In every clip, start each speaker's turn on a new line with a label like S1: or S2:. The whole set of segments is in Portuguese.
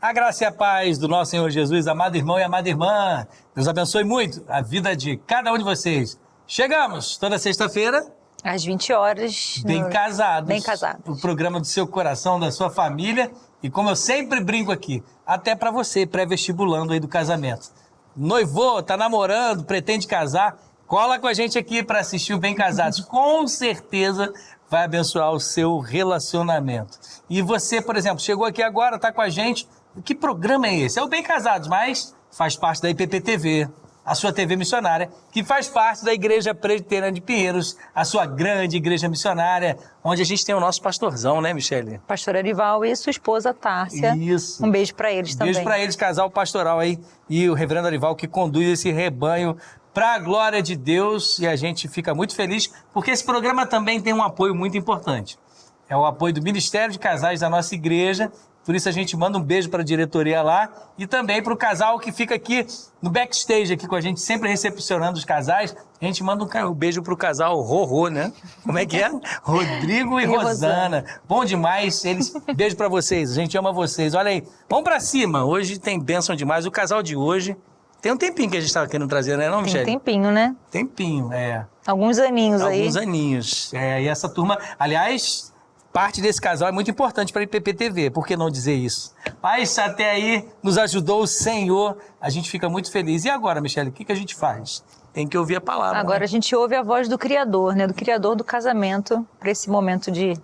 S1: A graça e a paz do nosso Senhor Jesus, amado irmão e amada irmã. Deus abençoe muito a vida de cada um de vocês. Chegamos toda sexta-feira.
S2: Às 20 horas.
S1: Bem casados.
S2: Bem casados.
S1: O programa do seu coração, da sua família. E como eu sempre brinco aqui, até para você, pré-vestibulando aí do casamento. Noivou, tá namorando, pretende casar, cola com a gente aqui para assistir o Bem Casados. Com certeza vai abençoar o seu relacionamento. E você, por exemplo, chegou aqui agora, tá com a gente. Que programa é esse? É o Bem Casados, mas faz parte da IPP-TV, a sua TV missionária, que faz parte da Igreja Presbiteriana de Pinheiros, a sua grande igreja missionária, onde a gente tem o nosso pastorzão, né, Michele?
S2: Pastor Arival e sua esposa Tárcia.
S1: Isso.
S2: Um beijo para eles também.
S1: Beijo para eles, casal pastoral aí, e o reverendo Arival que conduz esse rebanho para a glória de Deus, e a gente fica muito feliz, porque esse programa também tem um apoio muito importante. É o apoio do Ministério de Casais da nossa igreja. Por isso a gente manda um beijo para a diretoria lá e também para o casal que fica aqui no backstage aqui com a gente, sempre recepcionando os casais. A gente manda um beijo para o casal Rorô, né? Como é que é? Rodrigo e Rosana. Bom demais. Beijo para vocês. A gente ama vocês. Olha aí. Vamos para cima. Hoje tem bênção demais. O casal de hoje tem um tempinho que a gente estava querendo trazer, né, não, Michele?
S2: Tem um tempinho, né?
S1: Tempinho, é.
S2: Alguns aninhos aí.
S1: Alguns aninhos. É, e essa turma, aliás, parte desse casal é muito importante para a IPP-TV, por que não dizer isso? Mas até aí nos ajudou o Senhor, a gente fica muito feliz. E agora, Michele, o que a gente faz? Tem que ouvir a palavra.
S2: Agora
S1: né?
S2: a gente ouve a voz do Criador, né? Do Criador do casamento, para esse momento de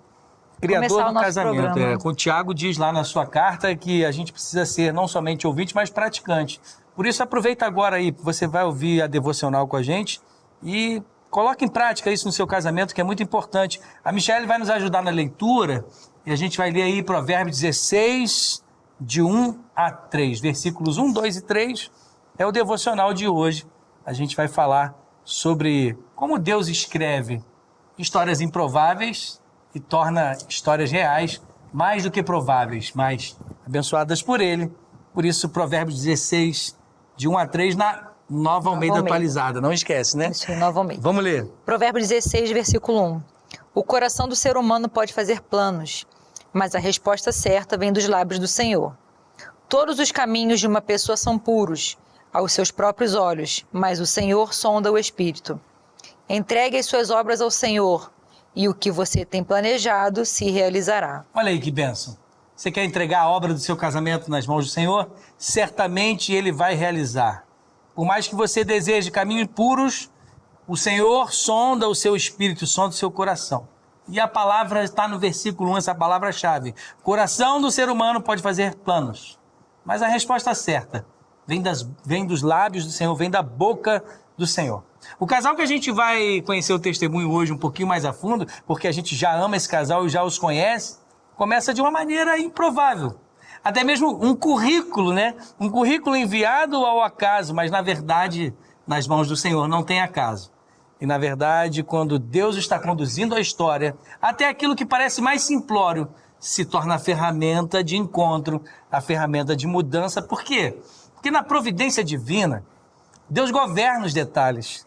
S1: Criador
S2: começar
S1: do
S2: o nosso
S1: casamento.
S2: programa.
S1: O Tiago diz lá na sua carta que a gente precisa ser não somente ouvinte, mas praticante. Por isso, aproveita agora aí, você vai ouvir a devocional com a gente e coloque em prática isso no seu casamento, que é muito importante. A Michele vai nos ajudar na leitura e a gente vai ler aí Provérbios 16, de 1 a 3. Versículos 1, 2 e 3 é o devocional de hoje. A gente vai falar sobre como Deus escreve histórias improváveis e torna histórias reais mais do que prováveis, mas abençoadas por Ele. Por isso, Provérbios 16, de 1 a 3, na Nova Almeida atualizada. Não esquece, né?
S2: Isso, Nova Almeida.
S1: Vamos ler.
S2: Provérbios 16, versículo 1. O coração do ser humano pode fazer planos, mas a resposta certa vem dos lábios do Senhor. Todos os caminhos de uma pessoa são puros aos seus próprios olhos, mas o Senhor sonda o espírito. Entregue as suas obras ao Senhor, e o que você tem planejado se realizará.
S1: Olha aí que bênção. Você quer entregar a obra do seu casamento nas mãos do Senhor? Certamente Ele vai realizar. Por mais que você deseje caminhos puros, o Senhor sonda o seu espírito, sonda o seu coração. E a palavra está no versículo 1, essa palavra-chave. O coração do ser humano pode fazer planos, mas a resposta certa vem dos lábios do Senhor, vem da boca do Senhor. O casal que a gente vai conhecer o testemunho hoje um pouquinho mais a fundo, porque a gente já ama esse casal e já os conhece, começa de uma maneira improvável. Até mesmo um currículo, né? Um currículo enviado ao acaso, mas na verdade, nas mãos do Senhor não tem acaso. E na verdade, quando Deus está conduzindo a história, até aquilo que parece mais simplório se torna a ferramenta de encontro, a ferramenta de mudança. Por quê? Porque na providência divina, Deus governa os detalhes.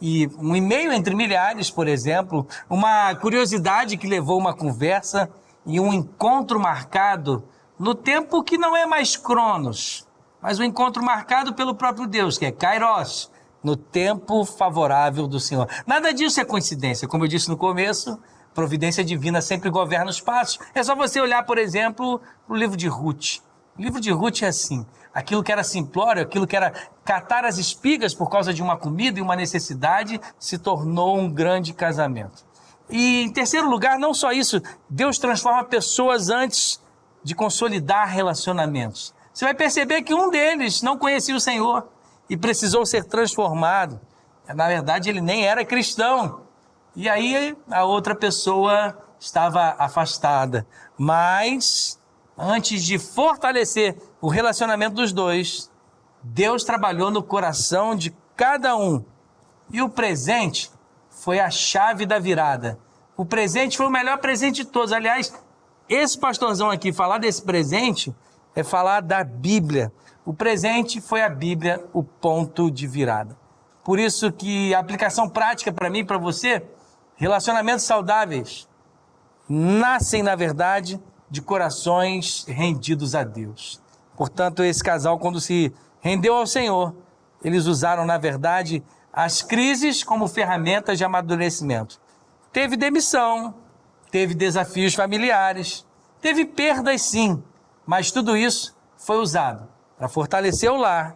S1: E um e-mail entre milhares, por exemplo, uma curiosidade que levou uma conversa e um encontro marcado no tempo que não é mais Cronos, mas um encontro marcado pelo próprio Deus, que é Kairos, no tempo favorável do Senhor. Nada disso é coincidência. Como eu disse no começo, providência divina sempre governa os passos. É só você olhar, por exemplo, o livro de Ruth. O livro de Ruth é assim, aquilo que era simplório, aquilo que era catar as espigas por causa de uma comida e uma necessidade, se tornou um grande casamento. E em terceiro lugar, não só isso, Deus transforma pessoas antes de consolidar relacionamentos. Você vai perceber que um deles não conhecia o Senhor e precisou ser transformado. Na verdade, ele nem era cristão. E aí a outra pessoa estava afastada. Mas, antes de fortalecer o relacionamento dos dois, Deus trabalhou no coração de cada um. E o presente foi a chave da virada. O presente foi o melhor presente de todos. Aliás, esse pastorzão aqui, falar desse presente, é falar da Bíblia. O presente foi a Bíblia, o ponto de virada. Por isso que a aplicação prática para mim e para você, relacionamentos saudáveis, nascem, na verdade, de corações rendidos a Deus. Portanto, esse casal, quando se rendeu ao Senhor, eles usaram, na verdade, as crises como ferramentas de amadurecimento. Teve demissão, teve desafios familiares, teve perdas sim, mas tudo isso foi usado para fortalecer o lar,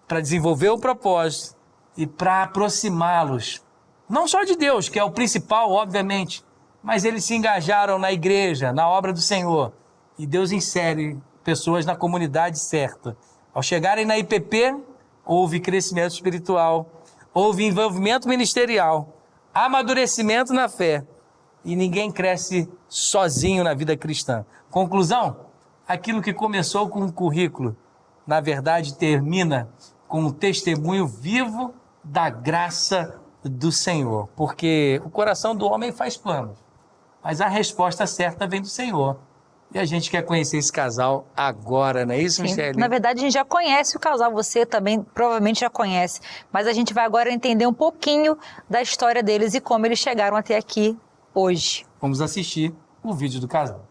S1: para desenvolver o propósito e para aproximá-los, não só de Deus, que é o principal, obviamente, mas eles se engajaram na igreja, na obra do Senhor, e Deus insere pessoas na comunidade certa. Ao chegarem na IPP, houve crescimento espiritual, houve envolvimento ministerial, amadurecimento na fé, e ninguém cresce sozinho na vida cristã. Conclusão? Aquilo que começou com um currículo, na verdade termina com um testemunho vivo da graça do Senhor. Porque o coração do homem faz planos, mas a resposta certa vem do Senhor. E a gente quer conhecer esse casal agora, não é isso, Michele?
S2: Na verdade, a gente já conhece o casal, você também provavelmente já conhece, mas a gente vai agora entender um pouquinho da história deles e como eles chegaram até aqui hoje.
S1: Vamos assistir o vídeo do casal.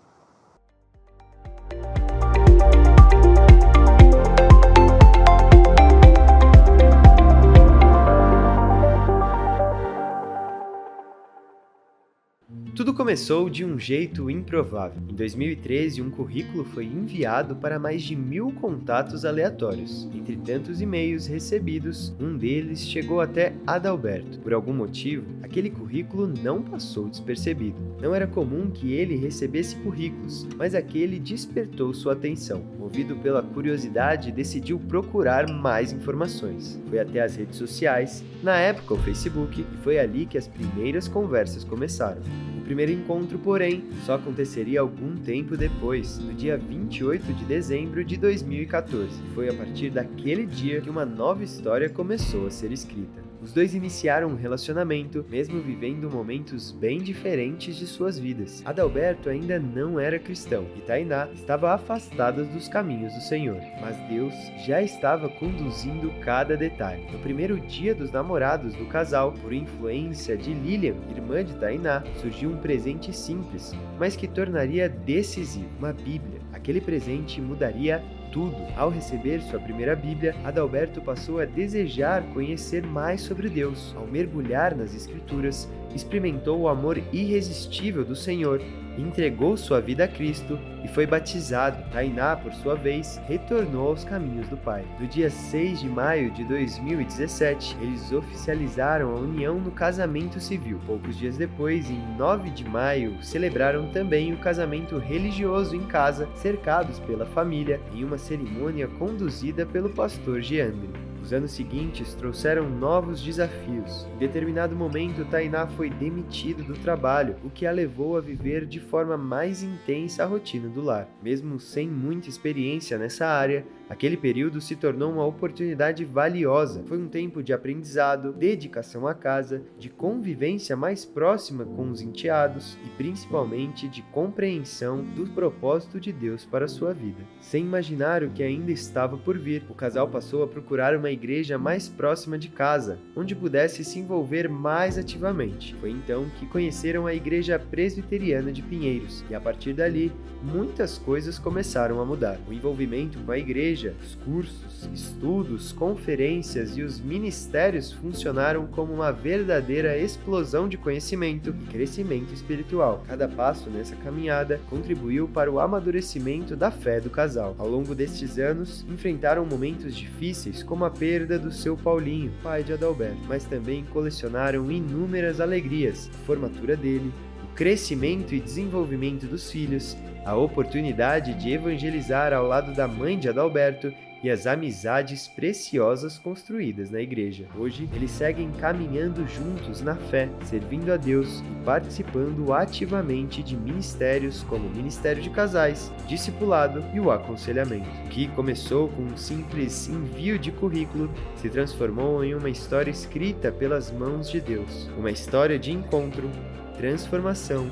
S3: Tudo começou de um jeito improvável. Em 2013, um currículo foi enviado para mais de 1000 contatos aleatórios. Entre tantos e-mails recebidos, um deles chegou até Adalberto. Por algum motivo, aquele currículo não passou despercebido. Não era comum que ele recebesse currículos, mas aquele despertou sua atenção. Movido pela curiosidade, decidiu procurar mais informações. Foi até as redes sociais, na época o Facebook, e foi ali que as primeiras conversas começaram. O primeiro encontro, porém, só aconteceria algum tempo depois, no dia 28 de dezembro de 2014. Foi a partir daquele dia que uma nova história começou a ser escrita. Os dois iniciaram um relacionamento, mesmo vivendo momentos bem diferentes de suas vidas. Adalberto ainda não era cristão e Tainá estava afastada dos caminhos do Senhor, mas Deus já estava conduzindo cada detalhe. No primeiro dia dos namorados do casal, por influência de Lilian, irmã de Tainá, surgiu um presente simples, mas que tornaria decisivo: uma Bíblia. Aquele presente mudaria tudo. Ao receber sua primeira Bíblia, Adalberto passou a desejar conhecer mais sobre Deus. Ao mergulhar nas Escrituras, experimentou o amor irresistível do Senhor, entregou sua vida a Cristo e foi batizado. Tainá, por sua vez, retornou aos caminhos do Pai. No dia 6 de maio de 2017, eles oficializaram a união no casamento civil. Poucos dias depois, em 9 de maio, celebraram também o casamento religioso em casa, cercados pela família, em uma cerimônia conduzida pelo pastor Geandre. Os anos seguintes trouxeram novos desafios. Em determinado momento, Tainá foi demitida do trabalho, o que a levou a viver de forma mais intensa a rotina do lar. Mesmo sem muita experiência nessa área, aquele período se tornou uma oportunidade valiosa. Foi um tempo de aprendizado, dedicação à casa, de convivência mais próxima com os enteados e principalmente de compreensão do propósito de Deus para a sua vida. Sem imaginar o que ainda estava por vir, o casal passou a procurar uma igreja mais próxima de casa, onde pudesse se envolver mais ativamente. Foi então que conheceram a Igreja Presbiteriana de Pinheiros e a partir dali, muitas coisas começaram a mudar. O envolvimento com a igreja, os cursos, estudos, conferências e os ministérios funcionaram como uma verdadeira explosão de conhecimento e crescimento espiritual. Cada passo nessa caminhada contribuiu para o amadurecimento da fé do casal. Ao longo destes anos, enfrentaram momentos difíceis como a perda do seu Paulinho, pai de Adalberto, mas também colecionaram inúmeras alegrias, a formatura dele, o crescimento e desenvolvimento dos filhos, a oportunidade de evangelizar ao lado da mãe de Adalberto e as amizades preciosas construídas na igreja. Hoje, eles seguem caminhando juntos na fé, servindo a Deus e participando ativamente de ministérios como o Ministério de Casais, Discipulado e o Aconselhamento. O que começou com um simples envio de currículo se transformou em uma história escrita pelas mãos de Deus. Uma história de encontro, transformação,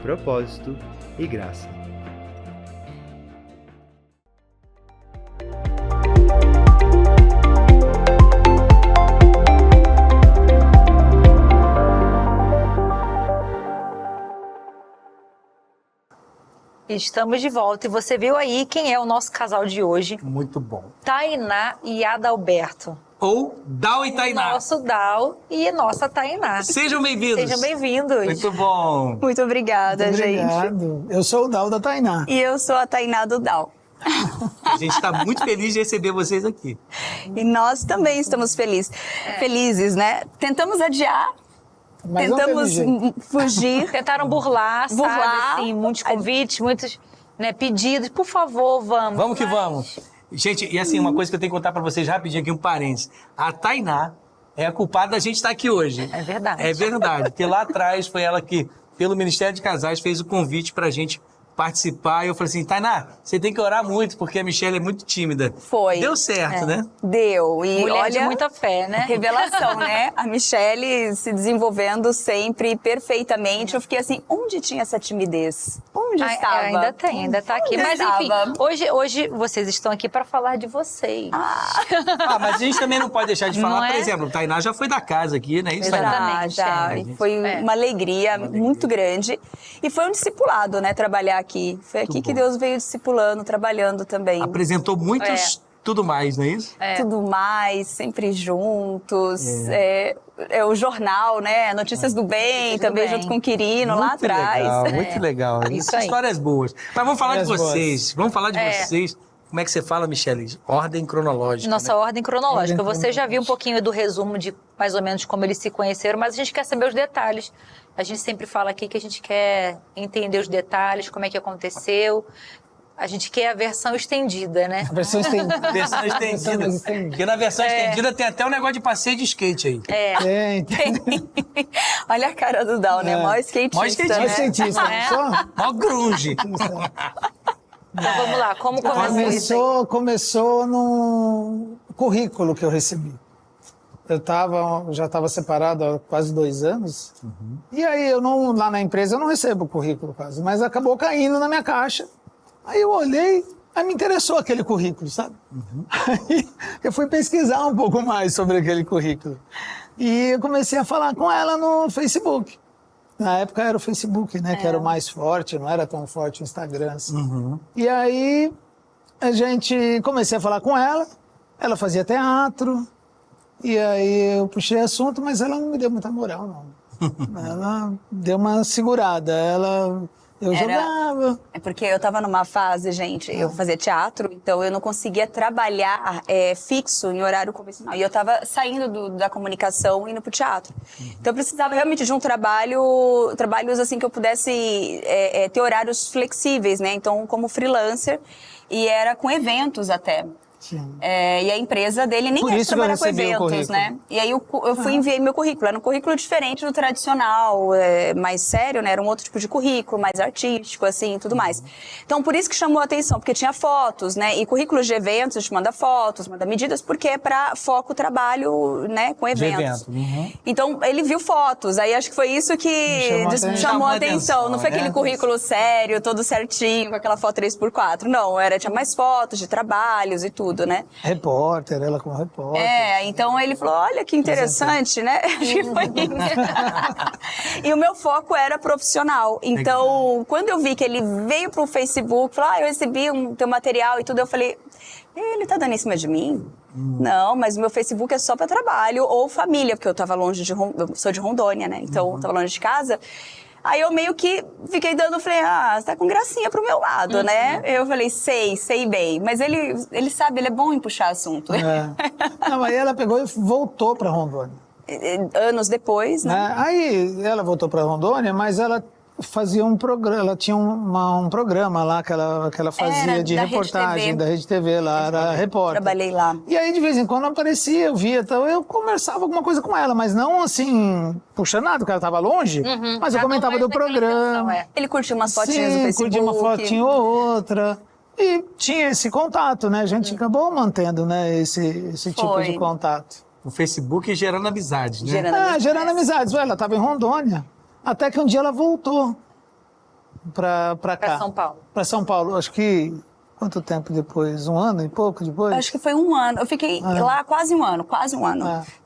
S3: propósito e graça.
S2: Estamos de volta e você viu aí quem é o nosso casal de hoje,
S1: Muito bom.
S2: Tainá e Adalberto.
S1: Ou Dal e Tainá.
S2: Nosso Dal e nossa Tainá.
S1: Sejam bem-vindos.
S2: Sejam bem-vindos.
S1: Muito bom.
S4: Muito obrigada, gente.
S5: Obrigado. Eu sou o Dal da Tainá.
S4: E eu sou a Tainá do Dal.
S1: A gente está muito feliz de receber vocês aqui.
S4: E nós também estamos felizes, né? Tentamos adiar,
S5: Mas não teve
S4: tentamos
S5: jeito.
S4: fugir.
S2: Tentaram burlar, sabe?
S4: Burlar.
S2: Assim, muitos convites, muitos pedidos. Por favor, vamos.
S1: Vamos que vamos. Gente, e assim, uma coisa que eu tenho que contar pra vocês rapidinho aqui, um parênteses. A Tainá é a culpada da gente estar aqui hoje.
S2: É verdade.
S1: É verdade, porque lá atrás foi ela que, pelo Ministério de Casais, fez o convite pra gente participar. E eu falei assim, Tainá, você tem que orar muito, porque a Michelle é muito tímida.
S4: Foi.
S1: Deu certo, né?
S4: Deu. E
S2: Mulher
S4: olha,
S2: de muita fé, né?
S4: revelação, né? A Michelle se desenvolvendo sempre perfeitamente. Eu fiquei assim, onde tinha essa timidez? Onde estava?
S2: Ainda tem, ainda tá aqui.
S4: Onde
S2: Mas
S4: estava?
S2: enfim, hoje vocês estão aqui para falar de vocês.
S1: Ah, mas a gente também não pode deixar de falar,
S2: Não é?
S1: por exemplo, o Tainá já foi da casa aqui, né? Isso,
S4: Já,
S1: Tainá?
S2: Exatamente,
S4: já.
S2: é.
S4: E foi uma alegria muito grande. E foi um discipulado, né? Trabalhar aqui. Foi aqui
S1: Muito
S4: que
S1: bom.
S4: Deus veio discipulando, trabalhando também.
S1: Apresentou muitos tudo mais, não é isso?
S4: Tudo mais, sempre juntos. É o jornal, né? Notícias do Bem,
S2: Notícias do
S4: também
S2: Bem.
S4: junto com o Quirino, lá atrás.
S1: Legal, muito legal.
S2: Isso aí.
S1: Histórias boas. Mas vamos falar de
S5: Histórias boas.
S1: vocês. Vamos falar de vocês. Como é que você fala, Michelle? Ordem cronológica.
S2: Nossa
S1: né?
S2: ordem cronológica.
S5: Ordem
S2: Você já viu um pouquinho do resumo de mais ou menos como eles se conheceram, mas a gente quer saber os detalhes. A gente sempre fala aqui que a gente quer entender os detalhes, como é que aconteceu. A gente quer a versão estendida, né?
S5: A versão estendida.
S1: Versão estendida. Porque na versão estendida tem até um negócio de passeio de skate aí.
S5: Tem.
S4: Olha a cara do Dal, né?
S5: É.
S4: Mó skatista,
S1: Mó skatista.
S4: né?
S5: Mas cientista,
S2: É.
S5: não sou?
S1: Mó grunge.
S2: Então vamos lá, como começou isso aí?
S5: Começou no currículo que eu recebi. Já estava separado há quase 2 anos. E aí, lá na empresa, eu não recebo currículo quase. Mas acabou caindo na minha caixa. Aí eu olhei, aí me interessou aquele currículo, sabe? Aí eu fui pesquisar um pouco mais sobre aquele currículo. E eu comecei a falar com ela no Facebook. Na época era o Facebook, né? Que era o mais forte, não era tão forte o Instagram. Assim. E aí comecei a falar com ela. Ela fazia teatro. E aí eu puxei assunto, mas ela não me deu muita moral, não. Ela deu uma segurada. Eu jogava.
S4: É porque eu tava numa fase, gente, eu fazia teatro, então eu não conseguia trabalhar fixo em horário convencional. E eu tava saindo da comunicação e indo pro teatro. Então eu precisava realmente de um trabalhos assim que eu pudesse ter horários flexíveis, né? Então, como freelancer, e era com eventos até.
S5: Sim.
S4: E a empresa dele nem
S5: Por
S4: é de
S5: isso que eu
S4: trabalhar com
S5: recebi o
S4: eventos,
S5: currículo.
S4: né? E aí eu fui e enviei meu currículo. Era um currículo diferente do tradicional, mais sério, né? Era um outro tipo de currículo, mais artístico, assim, tudo mais. Então, por isso que chamou a atenção, porque tinha fotos, né? E currículos de eventos, a gente manda fotos, manda medidas, porque é para foco trabalho, né? Com eventos. Então, ele viu fotos. Aí acho que foi isso que chamou a atenção. Não foi
S1: né?
S4: aquele currículo sério, todo certinho, com aquela foto 3x4. Não, tinha mais fotos de trabalhos e tudo. Né?
S5: Repórter, ela como repórter.
S4: Então ele falou, olha que interessante, né? Acho que foi isso. E o meu foco era profissional. Então, quando eu vi que ele veio pro Facebook, falou, eu recebi teu material e tudo, eu falei, ele tá dando em cima de mim? Não, mas o meu Facebook é só para trabalho ou família, porque eu tava longe eu sou de Rondônia, né? Então, eu tava longe de casa. Aí eu meio que fiquei falei, você tá com gracinha pro meu lado, né? Eu falei, sei bem. Mas ele sabe, ele é bom em puxar assunto.
S5: Não, aí ela pegou e voltou para Rondônia.
S4: Anos depois, né?
S5: Aí ela voltou para Rondônia, mas ela fazia um programa, ela tinha um programa lá que ela fazia de
S4: da
S5: reportagem
S4: Rede TV.
S5: da Rede TV lá, era repórter.
S4: Trabalhei lá.
S5: E aí de vez em quando aparecia, eu via, então eu conversava alguma coisa com ela, mas não assim, puxando nada, porque ela estava longe, mas eu comentava do programa.
S4: Ele curtiu umas fotinhas no
S5: Sim,
S4: Facebook.
S5: curtia uma fotinha ou outra. E tinha esse contato, né? A gente acabou mantendo, né, esse tipo de contato.
S1: O Facebook gerando amizades, né?
S5: Gerando amizades. Ela estava em Rondônia. Até que um dia ela voltou pra cá.
S2: Para São Paulo.
S5: Pra São Paulo. Acho que... Quanto tempo depois? 1 ano e pouco depois?
S4: Acho que foi 1 ano. Eu fiquei lá quase um ano.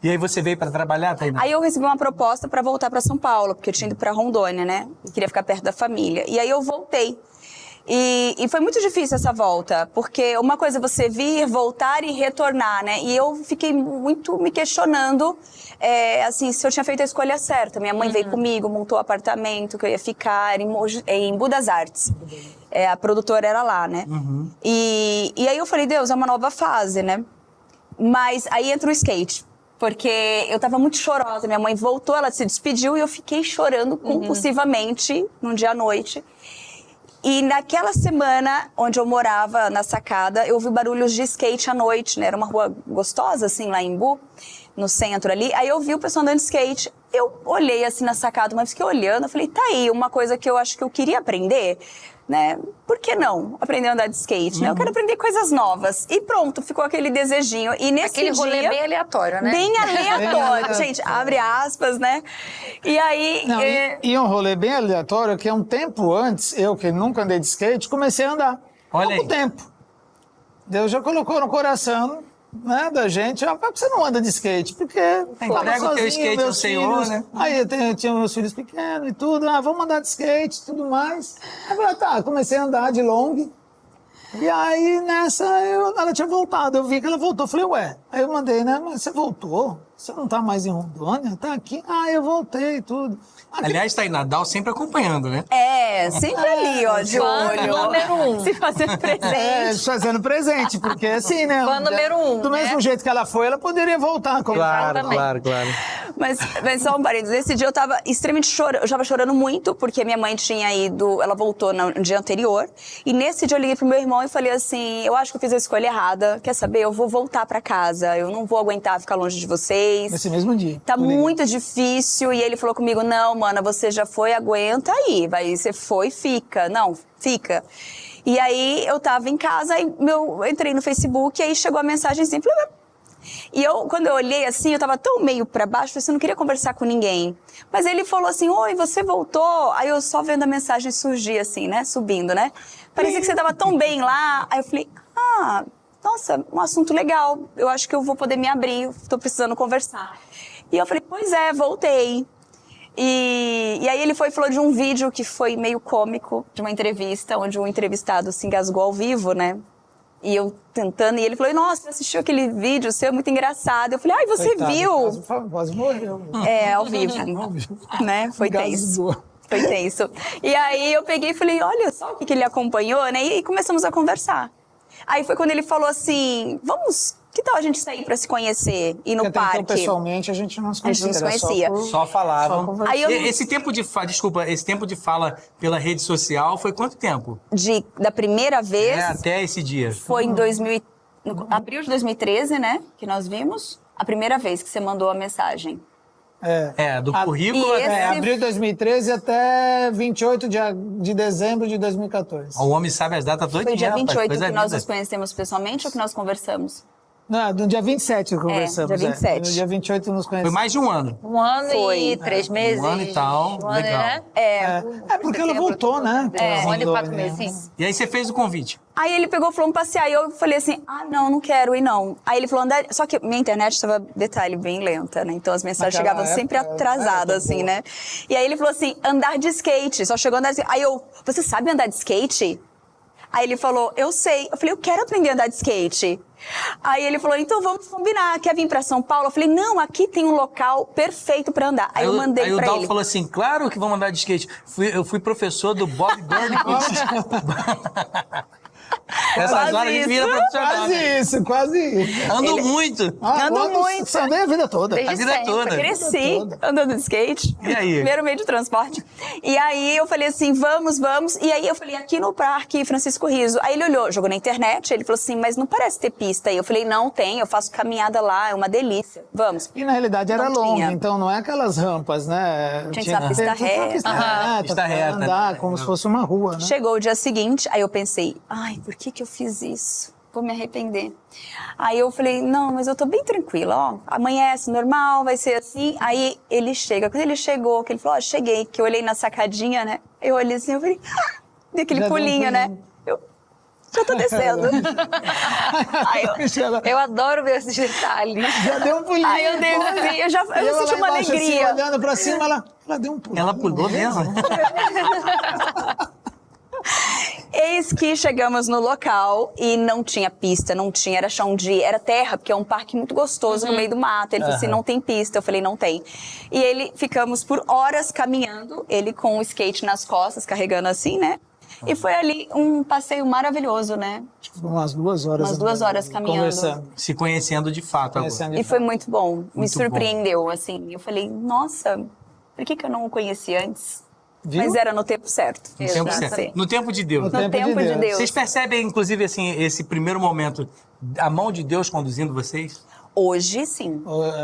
S1: E aí você veio para trabalhar, Tainá?
S4: Aí eu recebi uma proposta para voltar para São Paulo, porque eu tinha ido para Rondônia, né? E queria ficar perto da família. E aí eu voltei. E foi muito difícil essa volta, porque uma coisa é você vir, voltar e retornar, né? E eu fiquei muito me questionando, assim, se eu tinha feito a escolha certa. Minha mãe veio comigo, montou o apartamento que eu ia ficar em Budas Artes. A produtora era lá, né? E aí eu falei, Deus, é uma nova fase, né? Mas aí entra o skate. Porque eu tava muito chorosa, minha mãe voltou, ela se despediu e eu fiquei chorando compulsivamente num dia à noite. E naquela semana, onde eu morava, na sacada, eu ouvi barulhos de skate à noite, né? Era uma rua gostosa, assim, lá em Embu, no centro ali. Aí eu vi o pessoal andando de skate. Eu olhei, assim, na sacada, mas fiquei olhando. Eu falei, tá aí, uma coisa que eu acho que eu queria aprender, né? Por que não aprender a andar de skate, né? Eu quero aprender coisas novas. E pronto, ficou aquele desejinho. E nesse
S2: Aquele rolê
S4: dia,
S2: bem aleatório, né?
S4: bem aleatório. Gente, abre aspas, né? E aí...
S5: Não, e um rolê bem aleatório, que um tempo antes, eu que nunca andei de skate, comecei a andar.
S1: Olha
S5: Pouco
S1: aí.
S5: tempo. Deus já colocou no coração, né, da gente, por que você não anda de skate? Porque
S1: Entrega o teu skate ao Senhor, né?
S5: Aí eu tinha meus filhos pequenos e tudo, vamos andar de skate e tudo mais. Aí eu falei, tá, comecei a andar de long. E aí, nessa, ela tinha voltado. Eu vi que ela voltou. Eu falei, ué. Aí eu mandei, né? Mas você voltou? Você não tá mais em Rondônia? Tá aqui? Eu voltei e tudo.
S1: Aliás, tá aí Nadal sempre acompanhando, né?
S4: Sempre ali, ó, de
S2: fã
S4: olho.
S2: número 1.
S4: Se fazendo presente.
S5: Fazendo presente, porque assim, né?
S2: Fã número 1,
S5: Do mesmo
S2: né?
S5: jeito que ela foi, ela poderia voltar.
S2: Exatamente.
S1: claro.
S4: Mas só um parênteses, esse dia eu tava extremamente chorando, eu tava chorando muito, porque minha mãe tinha ido, ela voltou no dia anterior, e nesse dia eu liguei pro meu irmão e falei assim, eu acho que eu fiz a escolha errada, quer saber, eu vou voltar pra casa, eu não vou aguentar ficar longe de vocês.
S5: Nesse mesmo dia.
S4: Tá
S5: Eu liguei.
S4: muito difícil, e ele falou comigo, não, mana, você já foi, aguenta aí, você foi, fica, não, fica. E aí eu tava em casa, aí eu entrei no Facebook, e aí chegou a mensagem assim, e quando eu olhei assim, eu tava tão meio pra baixo, eu não queria conversar com ninguém. Mas ele falou assim, oi, você voltou? Aí eu só vendo a mensagem surgir assim, né, subindo, né? Parecia que você tava tão bem lá. Aí eu falei, nossa, um assunto legal. Eu acho que eu vou poder me abrir, tô precisando conversar. E eu falei, pois é, voltei. E aí ele foi e falou de um vídeo que foi meio cômico, de uma entrevista, onde um entrevistado se engasgou ao vivo, né? E eu tentando, e ele falou, nossa, você assistiu aquele vídeo seu, é muito engraçado. Eu falei, você
S5: Coitado,
S4: viu?
S5: Quase morreu.
S4: Ao vivo, né? Foi tenso.
S5: Engasgou.
S4: Foi tenso. E aí eu peguei e falei, olha só o que ele acompanhou, né? E começamos a conversar. Aí foi quando ele falou assim, que tal a gente sair pra se conhecer, ir no
S5: Porque até
S4: parque?
S5: então, pessoalmente, a gente não se conhecia.
S4: não se conhecia.
S1: Só falavam.
S4: Aí eu-
S1: Esse tempo de fala pela rede social foi quanto tempo?
S4: Da primeira vez,
S1: Até esse dia.
S4: foi em abril de 2013, né? Que nós vimos. A primeira vez que você mandou a mensagem.
S1: Do currículo
S4: e
S1: até...
S5: Abril de 2013 até 28 de dezembro de 2014.
S1: O homem sabe as datas todas.
S4: Foi dia 28
S1: coisa
S4: que nós
S1: linda.
S4: nos conhecemos pessoalmente ou que nós conversamos?
S5: Não, no dia 27 que conversamos.
S4: dia 27.
S5: No dia 28 nos
S1: Foi
S5: conhecemos.
S1: mais de um ano.
S2: 1 ano
S4: Foi.
S2: e 3 meses.
S1: 1 ano e tal,
S2: Um ano,
S1: legal.
S2: né?
S5: É porque ela voltou, né?
S2: 1 ano e 4
S5: Rondônia.
S2: meses, sim.
S1: E aí você fez o convite.
S4: Aí ele pegou e falou, vamos passear. E eu falei assim, não quero ir não. Aí ele falou, andar... Só que minha internet estava, detalhe, bem lenta, né? Então as mensagens
S5: Naquela
S4: chegavam sempre
S5: época,
S4: atrasadas, assim,
S5: boa.
S4: né? E aí ele falou assim, andar de skate. Só chegou a andar de skate. Aí você sabe andar de skate? Aí ele falou, eu sei. Eu falei, eu quero aprender a andar de skate. Aí ele falou, então vamos combinar. Quer vir pra São Paulo? Eu falei, não, aqui tem um local perfeito pra andar. Aí eu mandei
S1: aí o
S4: pra
S1: Dal
S4: ele.
S1: falou assim, claro que vamos andar de skate. Eu fui professor do Bob Burnquist. Nessas
S4: Quase
S1: horas a gente vira
S4: isso.
S1: profissional. né?
S5: Quase isso.
S1: Ando muito.
S4: Ando muito.
S5: Você andei a vida toda.
S2: Desde
S1: A vida
S2: sempre.
S1: toda.
S4: Cresci andando de skate.
S1: E aí?
S4: Primeiro meio de transporte. E aí eu falei assim, vamos. E aí eu falei, aqui no Parque Francisco Riso. Aí ele olhou, jogou na internet, ele falou assim, mas não parece ter pista aí. Eu falei, não tem, eu faço caminhada lá, é uma delícia. Vamos.
S5: E na realidade era
S4: Não
S5: longa,
S4: tinha.
S5: então não é aquelas rampas, né?
S4: Tinha que ser uma pista reta.
S5: Pista
S1: Pista
S5: reta, pra
S1: reta,
S5: andar
S1: né?
S5: como se fosse uma rua, né?
S4: Chegou o dia seguinte, aí eu pensei, por que eu fiz isso? Vou me arrepender. Aí eu falei, não, mas eu tô bem tranquila, ó. Amanhece, normal, vai ser assim. Aí ele chega. Quando ele chegou, que ele falou, cheguei, que eu olhei na sacadinha, né? Eu olhei assim, eu falei, dei aquele
S5: Já deu um
S4: pulinho, né?
S5: pulinho.
S4: Eu já tô descendo. Aí
S2: Eu adoro ver esses detalhes.
S5: Já deu um pulinho.
S4: Aí eu desci, eu senti uma alegria.
S5: Assim, olhando pra cima, ela deu um pulinho.
S1: Ela pulou mesmo?
S4: Eis que chegamos no local e não tinha pista, era era terra, porque é um parque muito gostoso no meio do mato. Ele falou assim, não tem pista. Eu falei, não tem. E ficamos por horas caminhando, ele com o skate nas costas, carregando assim, né? E foi ali um passeio maravilhoso, né?
S5: Umas 2 horas.
S4: Umas 2 horas caminhando.
S5: Conversando.
S1: Se conhecendo de fato agora.
S4: E foi muito bom, me
S1: Muito
S4: surpreendeu, assim. Eu falei, nossa, por que eu não o conheci antes?
S5: Viu?
S4: Mas era no tempo certo.
S1: No tempo certo. No tempo de Deus.
S5: No
S4: No tempo de Deus.
S1: Vocês percebem, inclusive, assim, esse primeiro momento, a mão de Deus conduzindo vocês?
S4: Hoje, sim.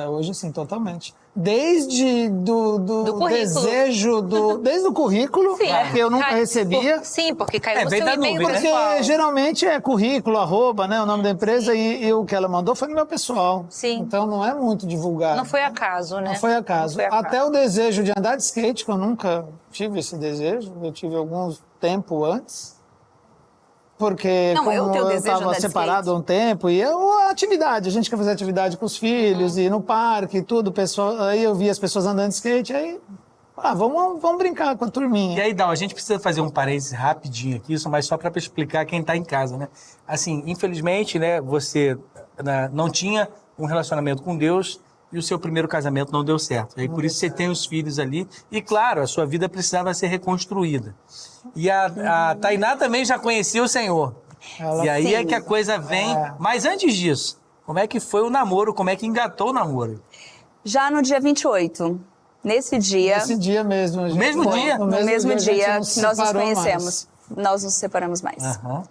S5: Hoje sim, totalmente. Desde do
S2: currículo.
S5: desejo, desde o currículo,
S2: Sim,
S5: que eu nunca recebia.
S2: Sim, porque caiu no
S1: veio
S2: seu
S1: da
S2: e-mail
S1: nuvem, né?
S2: pessoal.
S5: Porque geralmente é currículo, @, né, o nome da empresa, e o que ela mandou foi no meu pessoal.
S2: Sim.
S5: Então não é muito divulgado.
S2: Não foi acaso, né?
S5: Não foi acaso.
S2: Não foi acaso.
S5: Até o desejo de andar de skate, que eu nunca tive esse desejo, eu tive alguns tempo antes. Porque
S4: Não,
S5: como
S4: eu tenho
S5: eu
S4: desejo de
S5: estava
S4: andar de
S5: separado há um tempo, e a atividade, a gente quer fazer atividade com os filhos, e ir no parque e tudo, aí eu via as pessoas andando de skate, aí, vamos brincar com a turminha.
S1: E aí, Dal, a gente precisa fazer um parênteses rapidinho aqui, mas só para explicar quem está em casa, né? Assim, infelizmente, né, você não tinha um relacionamento com Deus e o seu primeiro casamento não deu certo. Aí por isso você tem os filhos ali e, claro, a sua vida precisava ser reconstruída. E a Tainá também já conhecia o Senhor. E aí
S4: Sim.
S1: é que a coisa vem... Mas antes disso, como é que foi o namoro? Como é que engatou o namoro?
S4: Já no dia 28, nesse dia...
S5: Esse dia mesmo.
S1: No mesmo dia?
S4: No mesmo dia
S5: a gente
S4: que nós nos
S5: separou
S4: conhecemos. Nós nos separamos mais.
S1: Aham.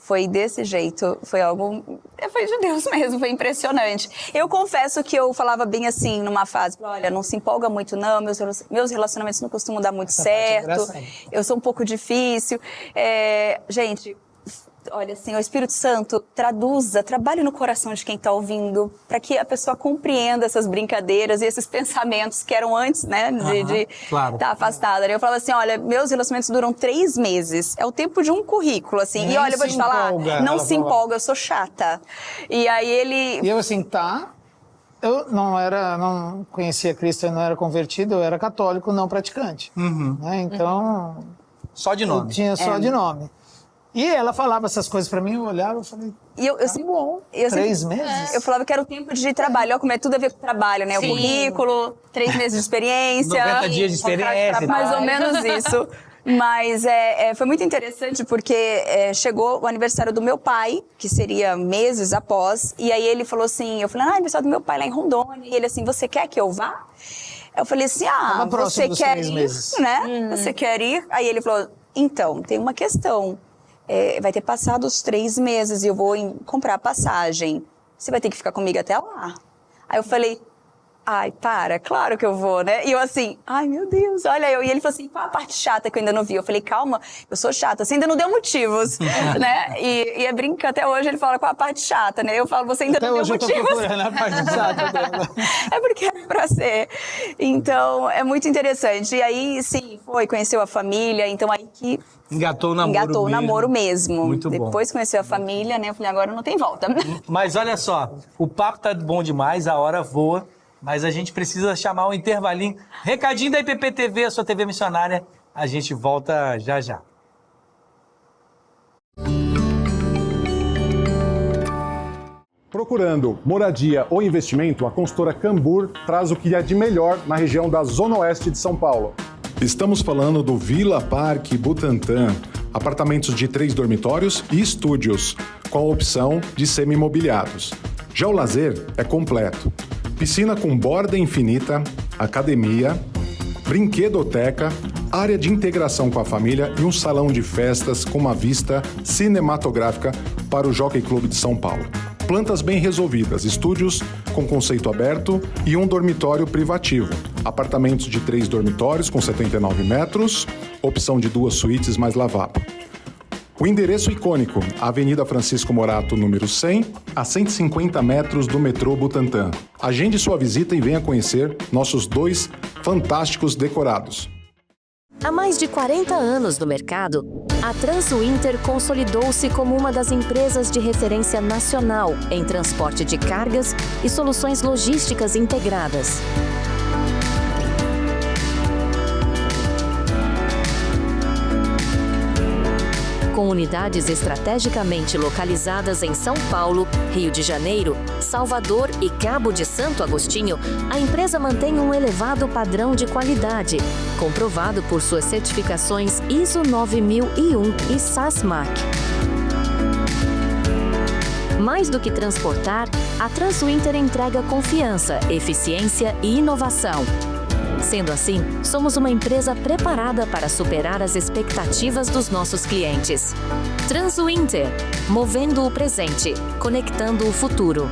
S4: Foi desse jeito, foi algo... Foi de Deus mesmo, foi impressionante. Eu confesso que eu falava bem assim, numa fase, olha, não se empolga muito não, meus relacionamentos não costumam dar muito certo, eu sou um pouco difícil. Gente, olha assim, o Espírito Santo trabalhe no coração de quem está ouvindo, para que a pessoa compreenda essas brincadeiras e esses pensamentos que eram antes, né, de
S1: claro.
S4: estar afastada. Eu falava assim, olha, meus relacionamentos duram 3 meses, é o tempo de um currículo, assim.
S5: Nem
S4: E olha, eu vou
S5: se
S4: te falar,
S5: empolga,
S4: não
S5: ela
S4: se
S5: falou.
S4: empolga, eu sou chata. E aí ele...
S5: E eu assim, eu não conhecia Cristo, eu não era convertido, eu era católico não praticante. Né? Então,
S1: Só de
S5: eu
S1: nome.
S5: tinha só de nome. E ela falava essas coisas pra mim, eu olhava e falei,
S4: E eu
S5: tá bom, 3 meses?
S4: Eu falava que era o tempo de trabalho. Olha como é tudo a ver com trabalho, né?
S2: Sim.
S4: O currículo, 3 meses de experiência.
S1: 90 dias de experiência.
S4: Mais ou menos isso. Mas foi muito interessante porque chegou o aniversário do meu pai, que seria meses após, e aí ele falou assim, eu falei, aniversário do meu pai lá em Rondônia, e ele assim, você quer que eu vá? Eu falei assim,
S5: Tava próximo
S4: você
S5: dos
S4: quer
S5: 3
S4: ir,
S5: meses.
S4: né? Você quer ir? Aí ele falou, então, tem uma questão, vai ter passado os 3 meses e eu vou comprar a passagem, você vai ter que ficar comigo até lá. Aí eu falei, ai, claro que eu vou, né? E eu assim, ai, meu Deus, olha eu. E ele falou assim, qual a parte chata que eu ainda não vi? Eu falei, calma, eu sou chata, você ainda não deu motivos, né? E brinca, até hoje ele fala, qual a parte chata, né? Eu falo, você ainda
S5: Até
S4: não deu
S5: hoje eu tô
S4: motivos.
S5: procurando a parte chata dela.
S4: É porque era pra ser. Então, é muito interessante. E aí, sim, conheceu a família, então aí que...
S1: Engatou o namoro
S4: Engatou o
S1: mesmo.
S4: namoro mesmo.
S1: Muito bom.
S4: Depois conheceu a família, né? Eu falei, agora não tem volta.
S1: Mas olha só, o papo tá bom demais, a hora voa, mas a gente precisa chamar um intervalinho. Recadinho da IPP-TV, a sua TV missionária. A gente volta já já.
S6: Procurando moradia ou investimento, a consultora Cambur traz o que há de melhor na região da Zona Oeste de São Paulo. Estamos falando do Vila Parque Butantã, apartamentos de 3 dormitórios e estúdios, com a opção de semi-imobiliados. Já o lazer é completo. Piscina com borda infinita, academia, brinquedoteca, área de integração com a família e um salão de festas com uma vista cinematográfica para o Jockey Club de São Paulo. Plantas bem resolvidas, estúdios com conceito aberto e um dormitório privativo. Apartamentos de 3 dormitórios com 79 metros, opção de 2 suítes mais lavabo. O endereço icônico, Avenida Francisco Morato, número 100, a 150 metros do metrô Butantã. Agende sua visita e venha conhecer nossos 2 fantásticos decorados.
S7: Há mais de 40 anos no mercado, a Transwinter consolidou-se como uma das empresas de referência nacional em transporte de cargas e soluções logísticas integradas. Com unidades estrategicamente localizadas em São Paulo, Rio de Janeiro, Salvador e Cabo de Santo Agostinho, a empresa mantém um elevado padrão de qualidade, comprovado por suas certificações ISO 9001 e SASMAC. Mais do que transportar, a Transwinter entrega confiança, eficiência e inovação. Sendo assim, somos uma empresa preparada para superar as expectativas dos nossos clientes. Transwinter, movendo o presente, conectando o futuro.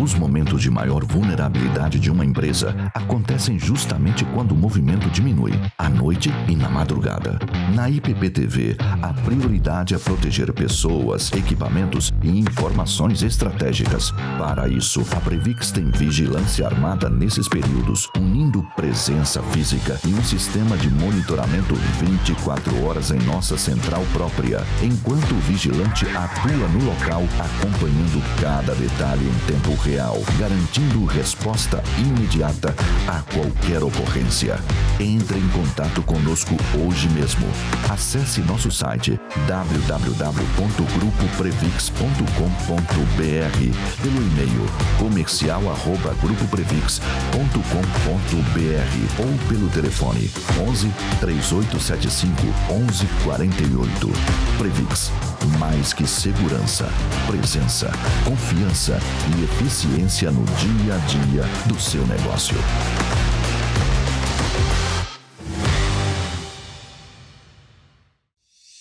S8: Os momentos de maior vulnerabilidade de uma empresa acontecem justamente quando o movimento diminui, à noite e na madrugada. Na IPP-TV, a prioridade é proteger pessoas, equipamentos e informações estratégicas. Para isso, a Previx tem vigilância armada nesses períodos, unindo presença física e um sistema de monitoramento 24 horas em nossa central própria, enquanto o vigilante atua no local, acompanhando cada detalhe em tempo real, garantindo resposta imediata a qualquer ocorrência. Entre em contato conosco hoje mesmo. Acesse nosso site www.grupoprevix.com.br, pelo e-mail comercial@grupoprevix.com.br ou pelo telefone 11 3875 1148. Previx, mais que segurança, presença, confiança e eficiência no dia a dia do seu negócio.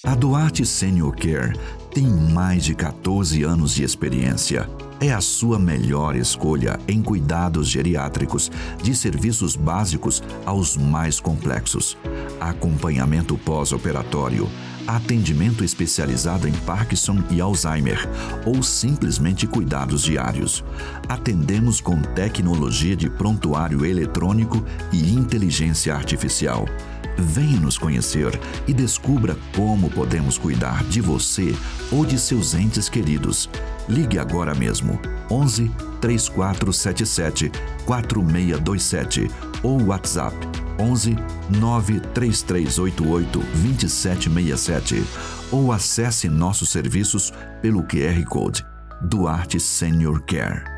S8: A Duarte Senior Care tem mais de 14 anos de experiência. É a sua melhor escolha em cuidados geriátricos, de serviços básicos aos mais complexos. Acompanhamento pós-operatório, atendimento especializado em Parkinson e Alzheimer, ou simplesmente cuidados diários. Atendemos com tecnologia de prontuário eletrônico e inteligência artificial. Venha nos conhecer e descubra como podemos cuidar de você ou de seus entes queridos. Ligue agora mesmo 11 3477 4627 ou WhatsApp 11 93388 2767 ou acesse nossos serviços pelo QR Code Duarte Senior Care.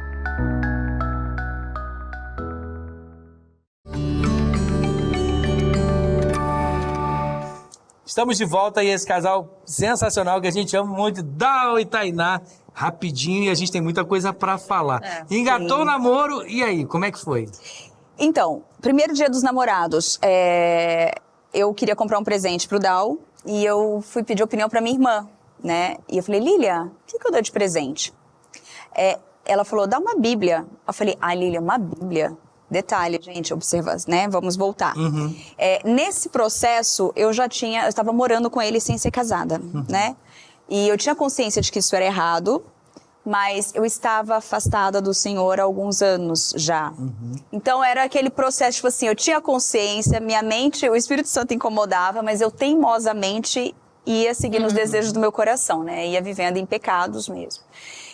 S1: Estamos de volta e esse casal sensacional que a gente ama muito, Dal e Tainá, rapidinho, e a gente tem muita coisa para falar. Engatou o namoro, e aí, como é que foi?
S4: Então, primeiro dia dos namorados, eu queria comprar um presente pro Dal e eu fui pedir opinião pra minha irmã, né? E eu falei, Lília, o que eu dou de presente? Ela falou, dá uma Bíblia. Eu falei, Lília, uma Bíblia? Detalhe, gente, observa, né? Vamos voltar. Nesse processo, eu estava morando com ele sem ser casada, né? E eu tinha consciência de que isso era errado, mas eu estava afastada do Senhor há alguns anos já. Então era aquele processo, tipo assim, eu tinha consciência, minha mente, o Espírito Santo incomodava, mas eu teimosamente ia seguindo os desejos do meu coração, né? Ia vivendo em pecados mesmo.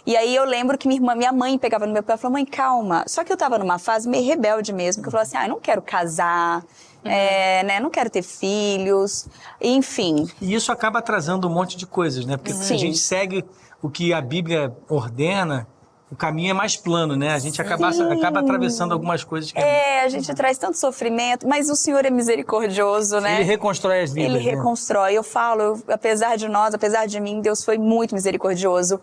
S4: E aí eu lembro que minha mãe pegava no meu pé e falou, mãe, calma. Só que eu tava numa fase meio rebelde mesmo, que eu falava assim, eu não quero casar, né? Não quero ter filhos, enfim.
S1: E isso acaba trazendo um monte de coisas, né? Porque se a gente segue o que a Bíblia ordena, o caminho é mais plano, né? A gente acaba atravessando algumas coisas que...
S4: a gente traz tanto sofrimento, mas o Senhor é misericordioso, né?
S1: Ele reconstrói as vidas.
S4: Ele reconstrói. Eu falo, apesar de nós, apesar de mim, Deus foi muito misericordioso.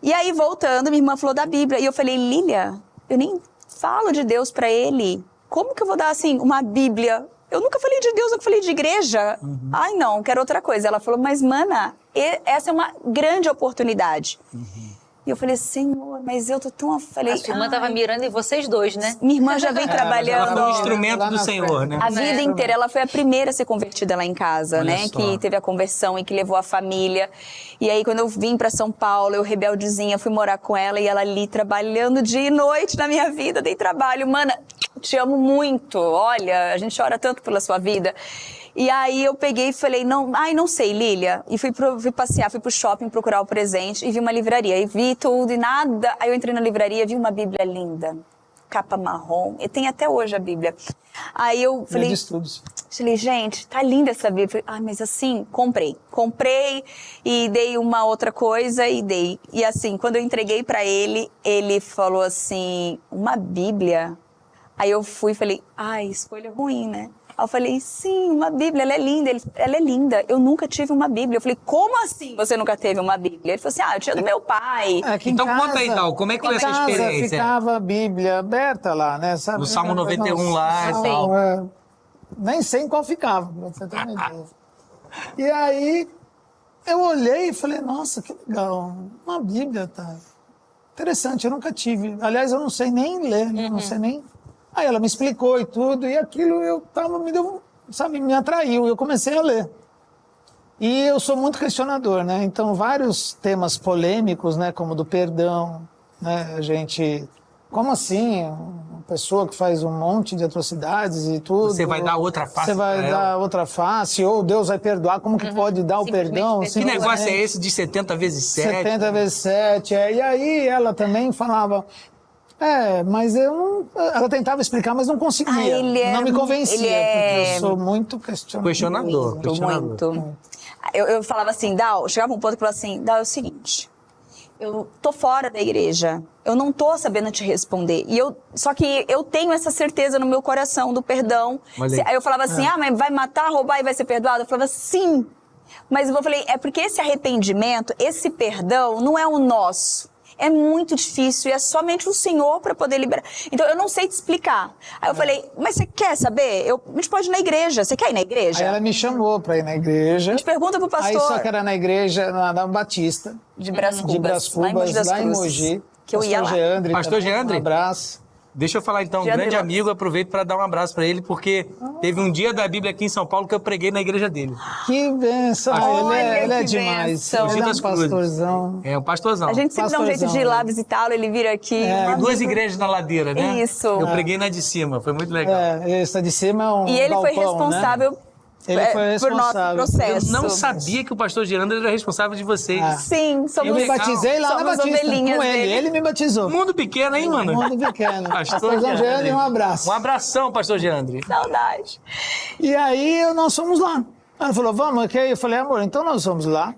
S4: E aí, voltando, minha irmã falou da Bíblia. E eu falei, Lília, eu nem falo de Deus pra ele. Como que eu vou dar, assim, uma Bíblia? Eu nunca falei de Deus, eu nunca falei de igreja. Ai, não, quero outra coisa. Ela falou, mas, mana, essa é uma grande oportunidade. E eu falei, Senhor, mas eu tô tão... Falei,
S2: a sua irmã estava mirando em vocês dois, né?
S4: Minha irmã já vem trabalhando...
S1: Ela foi um instrumento do Senhor, né?
S4: A vida inteira. Ela foi a primeira a ser convertida lá em casa, né? Que teve a conversão e que levou a família. E aí, quando eu vim pra São Paulo, eu rebeldezinha, fui morar com ela e ela ali trabalhando dia e noite na minha vida. Dei trabalho. Mana, te amo muito. Olha, a gente ora tanto pela sua vida. E aí eu peguei e falei, não sei, Lília. E fui passear, fui pro shopping procurar o presente e vi uma livraria. E vi tudo e nada. Aí eu entrei na livraria, vi uma Bíblia linda. capa marrom. E tem até hoje a Bíblia. Aí eu falei...
S5: de estudos.
S4: Falei, gente, tá linda essa Bíblia. Falei, mas assim, comprei. Comprei e dei uma outra coisa e dei. E assim, quando eu entreguei pra ele, ele falou assim, uma Bíblia? Aí eu fui e falei, escolha ruim, né? Aí eu falei, sim, uma Bíblia, ela é linda. Ela é linda, eu nunca tive uma Bíblia. Eu falei, como assim você nunca teve uma Bíblia? Ele falou assim, eu tinha do meu pai.
S5: Aqui em
S1: Então
S5: casa,
S1: conta aí, Dal, como é que foi essa experiência?
S5: Ficava a Bíblia aberta lá, né? Sabe?
S1: No Salmo 91 lá e
S5: Não,
S1: tal.
S5: Nem sei em qual ficava, pra você ter uma ideia. E aí, eu olhei e falei, nossa, que legal, uma Bíblia, tá interessante, eu nunca tive. Aliás, eu não sei nem ler, não sei nem... Aí ela me explicou e tudo, e aquilo me atraiu, eu comecei a ler. E eu sou muito questionador, né? Então, vários temas polêmicos, né? Como do perdão, né? A gente... Como assim? Uma pessoa que faz um monte de atrocidades e tudo...
S1: Você vai dar outra face.
S5: Você vai dar outra face, ou Deus vai perdoar, como que pode dar o perdão?
S1: Que negócio é esse de 70 vezes 7?
S5: 70 vezes 7, E aí ela também falava... mas eu não... Ela tentava explicar, mas não conseguia. Não me convencia, porque eu sou muito questionador.
S4: Muito. Eu falava assim, Dal, chegava um ponto que eu falava assim, Dal, é o seguinte, eu tô fora da igreja, eu não tô sabendo te responder. Só que eu tenho essa certeza no meu coração do perdão. Aí eu falava assim, mas vai matar, roubar e vai ser perdoado? Eu falava, sim. Mas eu falei, é porque esse arrependimento, esse perdão, não é o nosso. É muito difícil e é somente o Senhor para poder liberar. Então, eu não sei te explicar. Aí eu falei, mas você quer saber? A gente pode ir na igreja. Você quer ir na igreja?
S5: Aí ela me chamou para ir na igreja.
S4: A gente pergunta pro pastor.
S5: Aí só que era na igreja, na Batista.
S4: De Brás Cubas,
S5: lá em Mogi.
S4: Que eu ia lá.
S1: Pastor Geandre?
S5: Um abraço.
S1: Deixa eu falar então, um grande amigo, aproveito para dar um abraço para ele, porque teve um dia da Bíblia aqui em São Paulo que eu preguei na igreja dele.
S5: Que bênção, ele é demais. Ele é um pastorzão.
S1: É um pastorzão.
S4: A gente sempre dá um jeito de ir lá visitá-lo, ele vira aqui.
S1: Tem 2 igrejas na ladeira, né?
S4: Isso.
S1: Eu preguei na de cima, foi muito legal.
S5: Essa de cima é um
S4: E ele
S5: galpão,
S4: foi responsável...
S5: Né? Ele foi responsável.
S4: Por nosso processo.
S1: Eu não sabia que o pastor Geandre era responsável de vocês.
S4: Sim, somos...
S5: Eu me batizei lá na Batista com ele. Ele me batizou.
S1: Mundo pequeno, hein, mano?
S5: Mundo pequeno.
S1: Pastor
S5: Geandre, um abraço.
S1: Um abração, pastor Geandre.
S4: Saudade.
S5: E aí nós fomos lá. Ela falou, vamos, ok? Eu falei, amor, então nós vamos lá.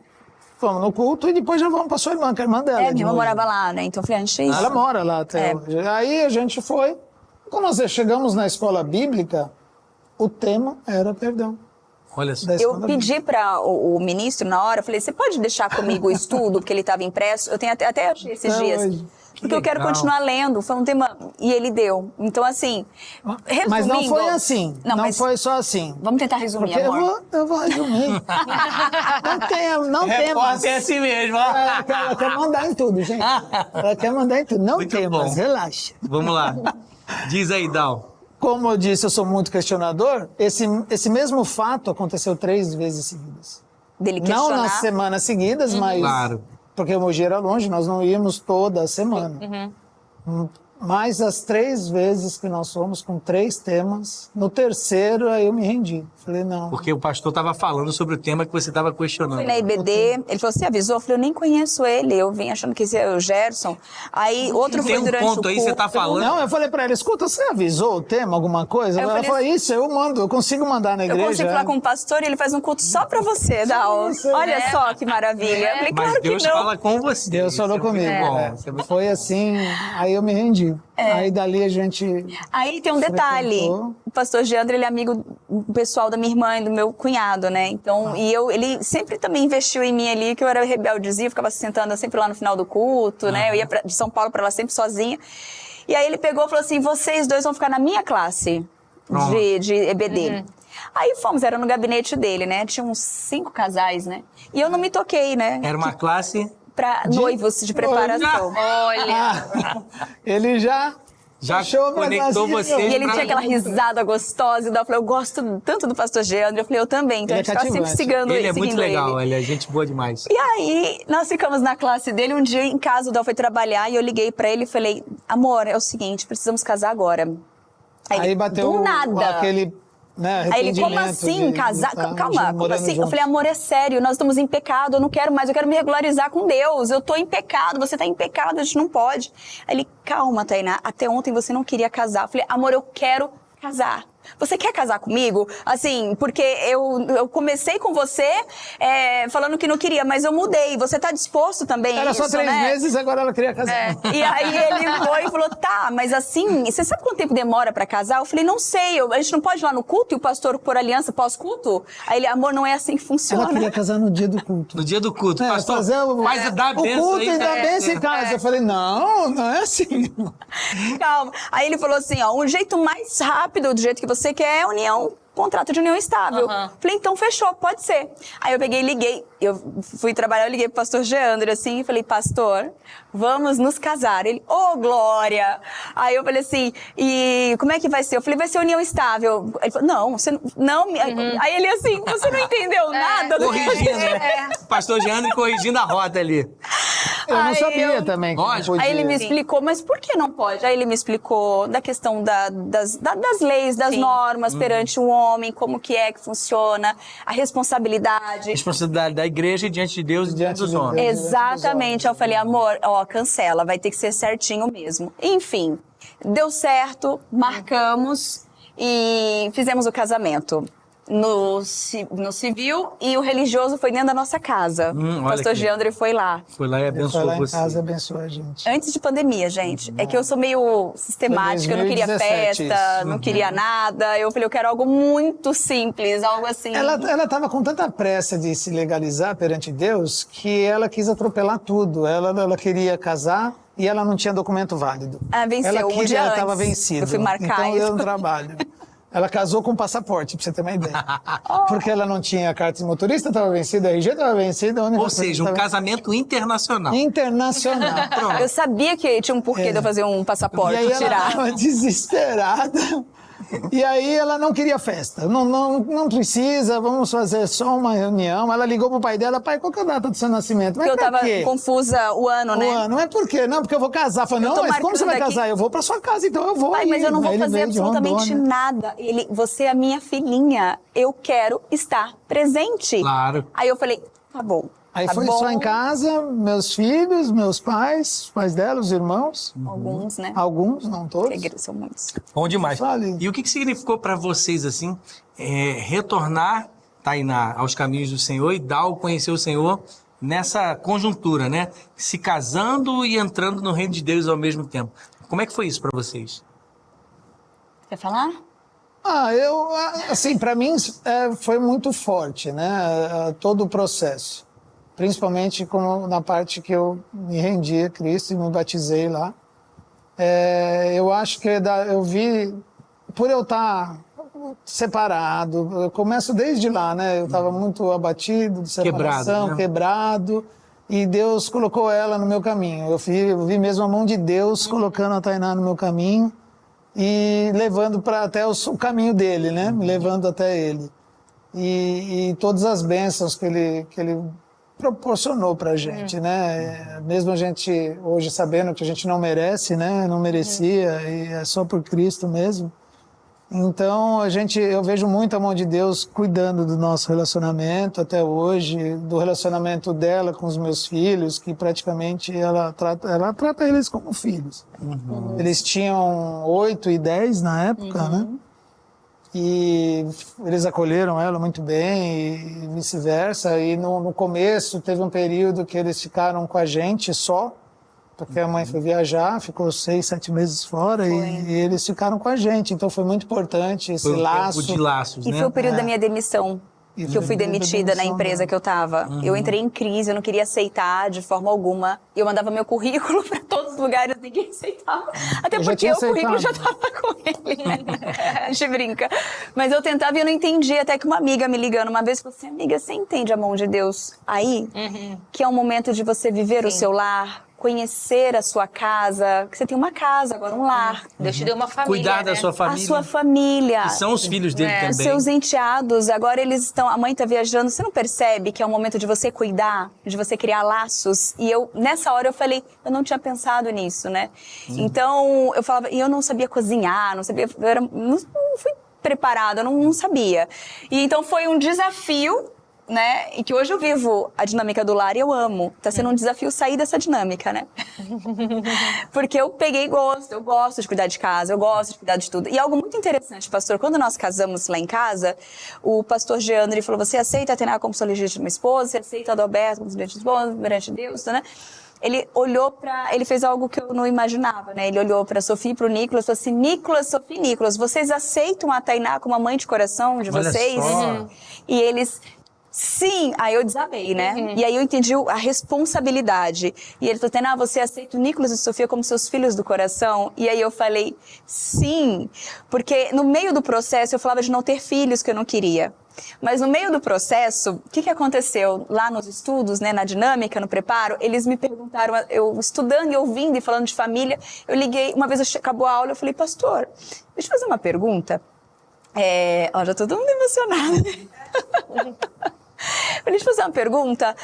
S5: Fomos no culto e depois já vamos para sua irmã, que é a irmã dela.
S4: Minha irmã morava lá, né? Então eu falei, a gente...
S5: Ela mora lá até hoje. Aí a gente foi. Quando nós chegamos na escola bíblica, o tema era perdão.
S1: Olha só.
S4: Eu pedi para o ministro na hora, falei, você pode deixar comigo o estudo, porque ele estava impresso? Eu tenho até achei esses dias.
S5: Hoje.
S4: Porque eu quero continuar lendo. Foi um tema... E ele deu. Então, assim, resumindo...
S5: Mas não foi assim. Não
S4: mas
S5: foi só assim.
S4: Vamos tentar resumir,
S5: Porque
S4: amor.
S5: eu vou resumir. Não temos.
S1: É assim mesmo.
S5: Ela quer mandar em tudo, gente. Ela quer mandar em tudo. Não
S1: Muito
S5: temos,
S1: bom.
S5: relaxa.
S1: Vamos lá. Diz aí, Dal.
S5: Como eu disse, eu sou muito questionador. Esse mesmo fato aconteceu 3 vezes seguidas.
S4: Dele questionar.
S5: Não nas semanas seguidas, mas...
S1: Claro.
S5: Porque o Mogi era longe, nós não íamos toda semana. Mas as 3 vezes que nós fomos com 3 temas, no terceiro aí eu me rendi. Falei, não.
S1: Porque o pastor estava falando sobre o tema que você estava questionando.
S4: Fui na IBD, ele falou, você avisou? Eu falei, eu nem conheço ele, eu vim achando que esse é o Gerson. Aí outro
S1: Tem
S4: foi durante o
S1: ponto aí,
S4: culto.
S1: você tá falando.
S5: Não, eu falei pra ela, escuta, você avisou o tema, alguma coisa?
S4: Eu
S5: Ela
S4: falei
S5: falou,
S4: assim,
S5: isso, eu mando, eu consigo mandar na igreja.
S4: Eu consigo falar com o pastor e ele faz um culto só pra você, Dal. Olha só que maravilha. Eu falei,
S1: Mas
S4: claro
S1: Deus
S4: que não.
S1: fala com você.
S5: Deus falou comigo. Foi assim, aí eu me rendi. Aí dali a gente...
S4: Aí tem um detalhe.
S5: frequentou.
S4: O pastor Geandre, ele é amigo pessoal da minha irmã e do meu cunhado, né? Então, ele sempre também investiu em mim ali, que eu era rebeldezinha, ficava se sentando sempre lá no final do culto, né? Eu ia de São Paulo pra lá sempre sozinha. E aí ele pegou e falou assim, vocês 2 vão ficar na minha classe de EBD. Aí fomos, era no gabinete dele, né? Tinha uns 5 casais, né? E eu não me toquei, né?
S1: Era uma classe...
S4: Pra noivos de preparação.
S5: Ele já fechou minha
S1: conectou
S5: classe.
S1: você.
S4: E ele tinha aquela risada gostosa. E eu falei, eu gosto tanto do pastor Geandre. Eu falei, eu também. Então
S5: Ele
S4: a gente ficava sempre seguindo
S1: Ele é muito
S4: seguindo
S1: legal, ele é gente boa demais.
S4: E aí, nós ficamos na classe dele. Um dia, em casa, o Dal foi trabalhar. E eu liguei pra ele e falei, amor, é o seguinte, precisamos casar agora.
S5: Aí bateu
S4: do nada.
S5: aquele Né?
S4: Aí ele, como assim, casar? Calma, como assim? Eu falei, amor, é sério, nós estamos em pecado, eu não quero mais, eu quero me regularizar com Deus, eu tô em pecado, você tá em pecado, a gente não pode. Aí ele, calma, Tainá, até ontem você não queria casar. Eu falei, amor, eu quero casar. Você quer casar comigo? Assim, porque eu comecei com você falando que não queria, mas eu mudei. Você tá disposto também a
S5: Era
S4: isso,
S5: só 3 meses, agora ela queria casar.
S4: E aí ele foi e falou, tá, mas assim, você sabe quanto tempo demora pra casar? Eu falei, não sei, a gente não pode ir lá no culto e o pastor pôr aliança pós-culto? Aí ele, amor, não é assim que funciona.
S5: Ela queria casar no dia do culto.
S1: No dia do culto. Pastor,
S5: dá a benção. O culto e dá a benção em casa. Eu falei, não é assim.
S4: Calma. Aí ele falou assim, ó, um jeito mais rápido, do jeito que você quer, é contrato de união estável. Falei, então fechou, pode ser. Aí eu peguei e liguei. Eu fui trabalhar, eu liguei pro pastor Geandre, assim, e falei, pastor, vamos nos casar. Ele, glória! Aí eu falei assim, e como é que vai ser? Eu falei, vai ser união estável. Ele falou, não, você não... Aí ele assim, você não entendeu nada do que
S1: corrigindo, né? Pastor Geandre corrigindo a rota ali.
S5: Eu não sabia também.
S1: Lógico.
S4: Aí ele me explicou, mas por que não pode? Aí ele me explicou da questão das leis, das normas perante o homem, como que funciona, a responsabilidade.
S1: Responsabilidade da igreja diante de Deus e diante dos homens.
S4: Exatamente. Eu falei, amor, cancela, vai ter que ser certinho mesmo. Enfim, deu certo, marcamos e fizemos o casamento. No civil e o religioso foi dentro da nossa casa. O pastor Geandre foi lá.
S1: Foi lá e abençoou
S5: foi lá
S1: você.
S5: Em casa, abençoou a gente.
S4: Antes de pandemia, gente. É que eu sou meio sistemática, eu não queria festa, não queria nada. Eu falei, eu quero algo muito simples, algo assim.
S5: Ela estava com tanta pressa de se legalizar perante Deus que ela quis atropelar tudo. Ela queria casar e ela não tinha documento válido.
S4: Venceu
S5: ela
S4: um dia
S5: ela
S4: antes.
S5: estava vencida.
S4: Eu fui marcar.
S5: Então deu um trabalho. Ela casou com passaporte, pra você ter uma ideia. Porque ela não tinha carta de motorista, estava vencida, a RG estava vencida.
S1: Ou seja, um casamento internacional.
S5: Internacional.
S4: Eu sabia que tinha um porquê de eu fazer um passaporte,
S5: e aí
S4: tirar.
S5: Ela estava desesperada. E aí ela não queria festa. Não precisa, vamos fazer só uma reunião. Ela ligou pro pai dela, pai, qual que é a data do seu nascimento? Mas
S4: porque eu tava
S5: quê?
S4: Confusa o ano, né?
S5: O ano, mas por quê? Não, porque eu vou casar. Falei, não, mas como você vai casar? Eu vou pra sua casa, então eu vou.
S4: Pai, mas eu não vou
S5: Aí
S4: fazer absolutamente nada. Você é a minha filhinha, eu quero estar presente.
S1: Claro.
S4: Aí eu falei, tá bom.
S5: Aí
S4: tá
S5: foi
S4: bom.
S5: só em casa, meus filhos, meus pais, os pais dela, os irmãos.
S4: Alguns, né?
S5: Alguns, não todos.
S4: São muitos.
S1: Bom demais.
S5: Vale.
S1: E o que significou para vocês, assim, retornar, Tainá, aos caminhos do Senhor e dar ao conhecer o Senhor nessa conjuntura, né? Se casando e entrando no reino de Deus ao mesmo tempo. Como é que foi isso para vocês?
S4: Quer falar?
S5: Assim, para mim foi muito forte, né? Todo o processo. Principalmente na parte que eu me rendi a Cristo e me batizei lá. Eu acho que eu vi, por eu estar separado, eu começo desde lá, né? Eu estava muito abatido, de separação, quebrado, e Deus colocou ela no meu caminho. Eu vi mesmo a mão de Deus colocando a Tainá no meu caminho e levando até o caminho dele, né? Me levando até ele. E todas as bênçãos que ele proporcionou pra gente, né? Mesmo a gente hoje sabendo que a gente não merece, né? Não merecia, e é só por Cristo mesmo. Então eu vejo muito a mão de Deus cuidando do nosso relacionamento até hoje, do relacionamento dela com os meus filhos, que praticamente ela trata eles como filhos. Eles tinham 8 e 10 na época, né? E eles acolheram ela muito bem e vice-versa. E no começo teve um período que eles ficaram com a gente só, porque a mãe foi viajar, ficou 6, 7 meses fora e eles ficaram com a gente. Então foi muito importante esse laço.
S1: Tempo de laços, né?
S4: E foi o período da minha demissão. Que eu fui demitida na empresa que eu tava. Eu entrei em crise, eu não queria aceitar de forma alguma. Eu mandava meu currículo para todos os lugares, ninguém aceitava. Até porque o currículo já tava com ele, né? A gente brinca. Mas eu tentava e eu não entendia. Até que uma amiga me ligando uma vez falou assim, amiga, você entende a mão de Deus aí? Que é um momento de você viver o seu lar, conhecer a sua casa, que você tem uma casa agora, um lar.
S2: Deus te deu uma família,
S1: Cuidar da sua família.
S4: A sua família.
S1: Que são os filhos dele também.
S4: Seus enteados, agora eles estão, a mãe tá viajando, você não percebe que é o momento de você cuidar, de você criar laços? E nessa hora eu falei, eu não tinha pensado nisso, né? Então, eu falava, e eu não sabia cozinhar, não sabia, não fui preparada, eu não sabia. E então foi um desafio, né? E que hoje eu vivo a dinâmica do lar e eu amo. Tá sendo um desafio sair dessa dinâmica, né? Porque eu peguei gosto, eu gosto de cuidar de casa, eu gosto de cuidar de tudo. E algo muito interessante, pastor, quando nós casamos lá em casa, o pastor Geandre falou, você aceita a Tainá como sua legítima esposa? Você aceita a Adalberto como sua legítima esposa, perante Deus, né? Ele olhou ele fez algo que eu não imaginava, né? Ele olhou para Sofia e para o Nicolas e falou assim, Nicolas, Sofia e Nicolas, vocês aceitam a Tainá como a mãe de coração de vocês? E eles... Sim, aí eu desabei, né? E aí eu entendi a responsabilidade. E ele falou, Tainá, você aceita o Nicolas e Sofia como seus filhos do coração? E aí eu falei, sim, porque no meio do processo eu falava de não ter filhos que eu não queria. Mas no meio do processo, o que aconteceu? Lá nos estudos, né, na dinâmica, no preparo, eles me perguntaram, eu estudando e ouvindo e falando de família, eu liguei, uma vez acabou a aula, eu falei, pastor, deixa eu fazer uma pergunta. Já tô todo mundo emocionada. Deixa eu fazer uma pergunta.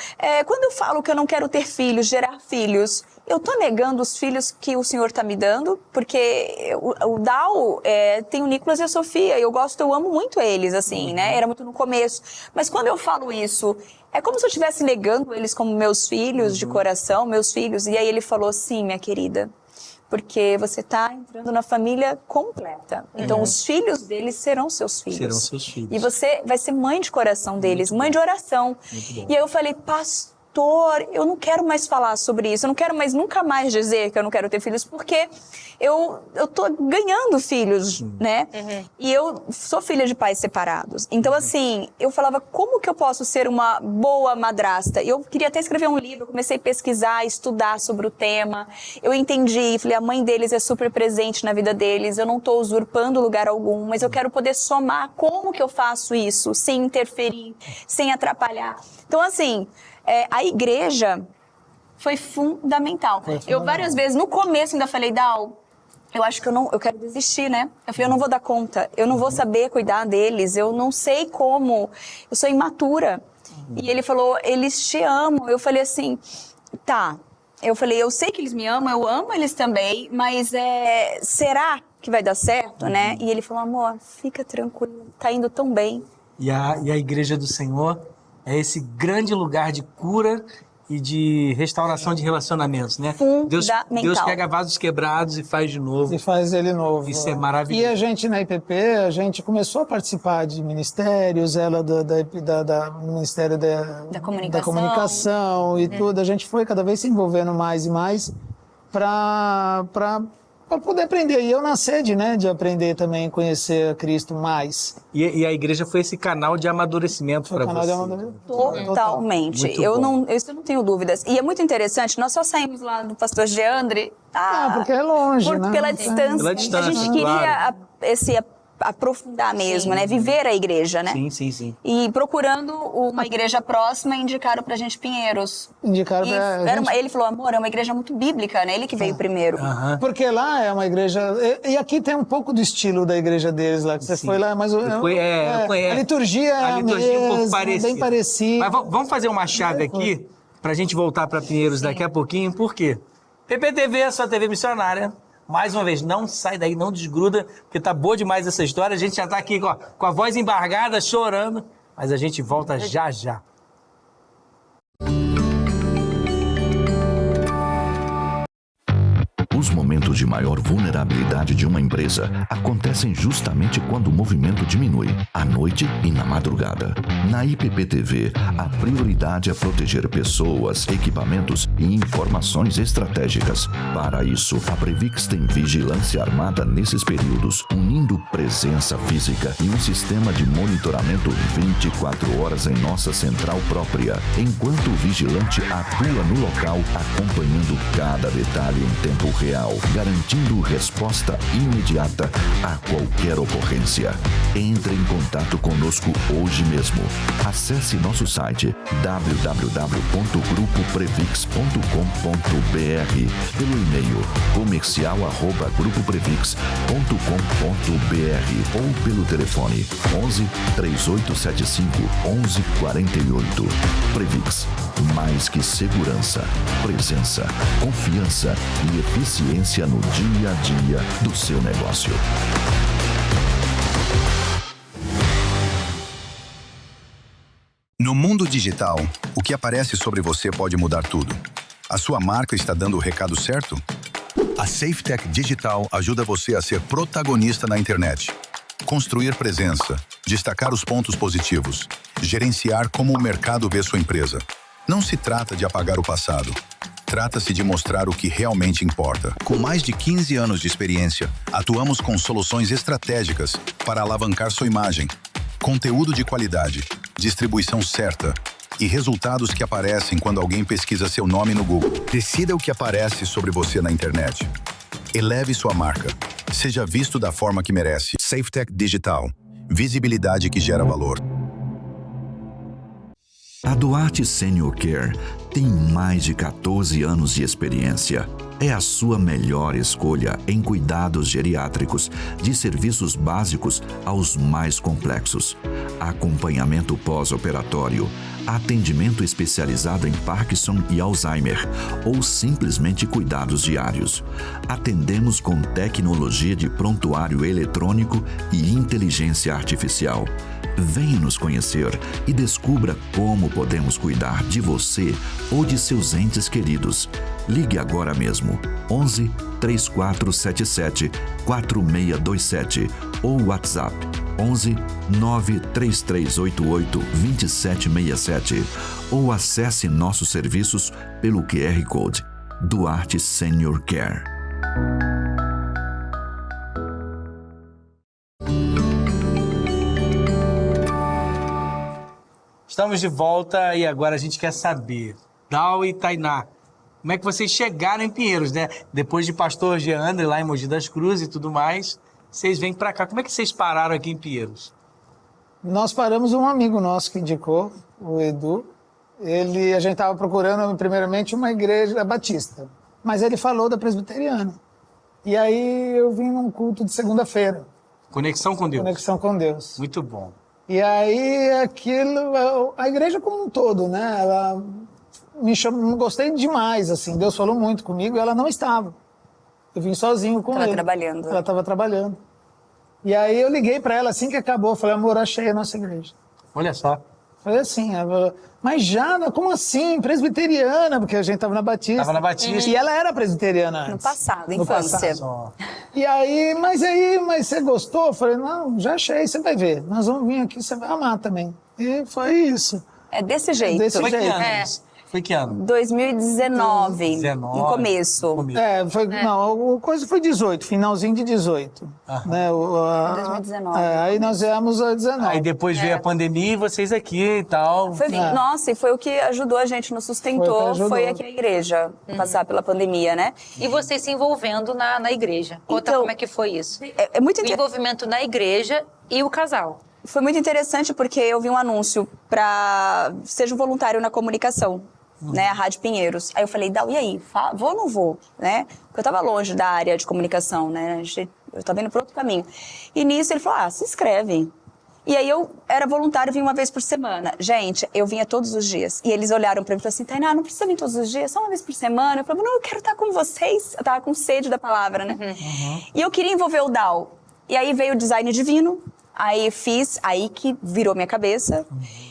S4: Quando eu falo que eu não quero ter filhos, gerar filhos, eu tô negando os filhos que o Senhor tá me dando? Porque o Dal tem o Nicolas e a Sofia, eu amo muito eles, assim, né? Era muito no começo. Mas quando eu falo isso, é como se eu estivesse negando eles como meus filhos de coração, meus filhos. E aí ele falou, sim, minha querida, porque você está entrando na família completa. Então, os filhos deles serão seus filhos.
S1: Serão seus filhos.
S4: E você vai ser mãe de coração deles, mãe de oração. E aí eu falei, pastor, eu não quero mais falar sobre isso. Eu não quero mais, nunca mais dizer que eu não quero ter filhos, porque eu tô ganhando filhos, né? E eu sou filha de pais separados. Então, assim, eu falava, como que eu posso ser uma boa madrasta? Eu queria até escrever um livro, eu comecei a pesquisar, estudar sobre o tema. Eu entendi, falei, a mãe deles é super presente na vida deles, eu não tô usurpando lugar algum, mas eu quero poder somar como que eu faço isso, sem interferir, sem atrapalhar. Então, assim, a igreja foi fundamental. Eu várias vezes, no começo, ainda falei, Dal, eu acho que eu quero desistir, né? Eu falei, eu não vou dar conta, eu não vou saber cuidar deles, eu não sei como, eu sou imatura. E ele falou, eles te amam. Eu falei assim, tá. Eu falei, eu sei que eles me amam, eu amo eles também, mas será que vai dar certo, né? E ele falou, amor, fica tranquilo, tá indo tão bem.
S1: E a igreja do Senhor é esse grande lugar de cura e de restauração de relacionamentos, né? Deus pega vasos quebrados e faz de novo.
S5: E faz ele novo.
S1: Isso é maravilhoso.
S5: E a gente na IPP, a gente começou a participar de ministérios, ela do Ministério da Comunicação e tudo. A gente foi cada vez se envolvendo mais e mais para poder aprender. E eu na sede, né, de aprender também, conhecer a Cristo mais.
S1: E a igreja foi esse canal de amadurecimento para você.
S4: Totalmente. Isso eu não tenho dúvidas. E é muito interessante, nós só saímos lá do pastor Geandre.
S5: Porque é longe, né?
S4: Pela distância. A gente queria aprofundar mesmo, né? Viver a igreja, né?
S1: Sim.
S4: E procurando uma igreja próxima, indicaram pra gente Pinheiros.
S5: Indicaram pra gente.
S4: Ele falou, amor, é uma igreja muito bíblica, né? Ele que veio primeiro.
S5: Porque lá é uma igreja... E aqui tem um pouco do estilo da igreja deles lá, que você foi lá, mas... A liturgia é a mesma,
S1: um pouco parecida.
S5: Bem parecida.
S1: Mas vamos fazer uma chave aqui, pra gente voltar pra Pinheiros daqui a pouquinho. Por quê? PPTV é a sua TV missionária. Mais uma vez, não sai daí, não desgruda, porque tá boa demais essa história. A gente já tá aqui com a voz embargada, chorando, mas a gente volta já já.
S8: Os momentos de maior vulnerabilidade de uma empresa acontecem justamente quando o movimento diminui, à noite e na madrugada. Na IPP-TV, a prioridade é proteger pessoas, equipamentos e informações estratégicas. Para isso, a Previx tem vigilância armada nesses períodos, unindo presença física e um sistema de monitoramento 24 horas em nossa central própria, enquanto o vigilante atua no local, acompanhando cada detalhe em tempo real, garantindo resposta imediata a qualquer ocorrência. Entre em contato conosco hoje mesmo. Acesse nosso site www.grupoprevix.com.br, pelo e-mail comercial@grupoprevix.com.br ou pelo telefone 11 3875 1148. Previx, mais que segurança, presença, confiança e eficiência no dia a dia do seu negócio.
S9: digital, o que aparece sobre você pode mudar tudo. A sua marca está dando o recado certo? A SafeTech Digital ajuda você a ser protagonista na internet. Construir presença, destacar os pontos positivos, gerenciar como o mercado vê sua empresa. Não se trata de apagar o passado. Trata-se de mostrar o que realmente importa. Com mais de 15 anos de experiência, atuamos com soluções estratégicas para alavancar sua imagem. Conteúdo de qualidade, distribuição certa e resultados que aparecem quando alguém pesquisa seu nome no Google. Decida o que aparece sobre você na internet. Eleve sua marca. Seja visto da forma que merece. SafeTech Digital. Visibilidade que gera valor.
S8: A Duarte Senior Care tem mais de 14 anos de experiência. É a sua melhor escolha em cuidados geriátricos, de serviços básicos aos mais complexos. Acompanhamento pós-operatório, atendimento especializado em Parkinson e Alzheimer ou simplesmente cuidados diários. Atendemos com tecnologia de prontuário eletrônico e inteligência artificial. Venha nos conhecer e descubra como podemos cuidar de você ou de seus entes queridos. Ligue agora mesmo 11 3477 4627 ou WhatsApp 11 93388 2767 ou acesse nossos serviços pelo QR Code Duarte Senior Care.
S1: Estamos de volta e agora a gente quer saber, Dal e Tainá, como é que vocês chegaram em Pinheiros, né? Depois de Pastor Geandre, lá em Mogi das Cruzes e tudo mais, vocês vêm pra cá. Como é que vocês pararam aqui em Pinheiros?
S5: Nós paramos um amigo nosso que indicou, o Edu. A gente estava procurando, primeiramente, uma igreja batista. Mas ele falou da presbiteriana. E aí eu vim num culto de segunda-feira.
S1: Conexão com Deus.
S5: Conexão com Deus.
S1: Muito bom.
S5: E aí a igreja como um todo, né? Ela me chamou, gostei demais, assim. Deus falou muito comigo e ela não estava. Eu vim sozinho com ele.
S4: Trabalhando.
S5: Ela estava trabalhando. E aí eu liguei para ela assim que acabou. Falei, amor, achei a nossa igreja.
S1: Olha só.
S5: Falei assim, ela, mas Jana, como assim? Presbiteriana, porque a gente estava na Batista.
S1: Tava na Batista.
S5: E ela era presbiteriana antes.
S4: No passado,
S5: No
S4: infância.
S5: passado. E aí, mas você gostou? Eu falei, não, já achei, você vai ver. Nós vamos vir aqui, você vai amar também. E foi isso.
S4: É desse jeito.
S5: Desse
S1: Foi que
S5: jeito.
S1: ano? Foi que ano?
S4: 2019,
S1: 19,
S4: no começo.
S5: Não, a coisa foi 18, finalzinho de 18. Né?
S4: 2019.
S5: Aí nós viemos a 19.
S1: Aí depois veio a pandemia e vocês aqui e tal.
S4: Nossa, e foi o que ajudou a gente, nos sustentou, foi aqui a igreja, passar pela pandemia, né?
S2: E vocês se envolvendo na igreja. Conta
S4: Então,
S2: como é que foi isso.
S4: É muito
S2: O envolvimento na igreja e o casal.
S4: Foi muito interessante porque eu vi um anúncio para seja um voluntário na comunicação, né, a Rádio Pinheiros. Aí eu falei, Dal, e aí, vou ou não vou, né? Porque eu estava longe da área de comunicação, né? Eu estava indo para outro caminho. E nisso ele falou, se inscreve. E aí eu era voluntário, vinha uma vez por semana. Gente, eu vinha todos os dias. E eles olharam para mim e falaram assim, Tainá, não precisa vir todos os dias, só uma vez por semana. Eu falei, não, eu quero estar com vocês. Eu estava com sede da palavra, né? E eu queria envolver o Dal. E aí veio o Design Divino. Aí aí que virou minha cabeça,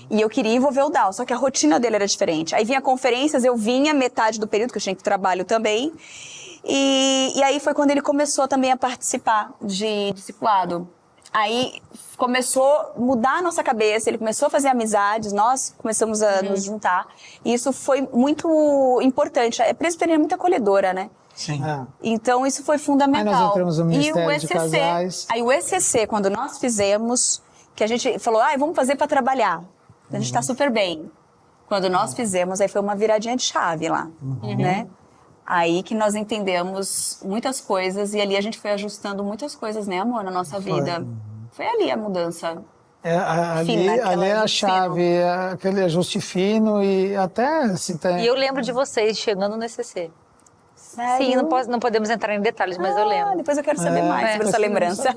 S4: e eu queria envolver o Dal, só que a rotina dele era diferente. Aí vinha conferências, eu vinha metade do período, que eu tinha que trabalho também, e aí foi quando ele começou também a participar de discipulado. Aí começou a mudar a nossa cabeça, ele começou a fazer amizades, nós começamos a nos juntar, e isso foi muito importante. A presbiteriana é muito acolhedora, né?
S1: Sim.
S4: Então, isso foi fundamental.
S5: Aí nós entramos no Ministério
S4: e o
S5: de Casais.
S4: Aí o ECC, quando nós fizemos, que a gente falou, vamos fazer para trabalhar. A gente está super bem. Quando nós fizemos, aí foi uma viradinha de chave lá, né? Aí que nós entendemos muitas coisas e ali a gente foi ajustando muitas coisas, né, amor, na nossa vida. Foi ali a mudança.
S5: Ali é a chave, aquele ajuste fino e até se tem...
S2: E eu lembro de vocês chegando no ECC.
S4: Sério?
S2: Sim, não podemos entrar em detalhes, mas eu lembro.
S4: Depois eu quero saber mais sobre essa lembrança.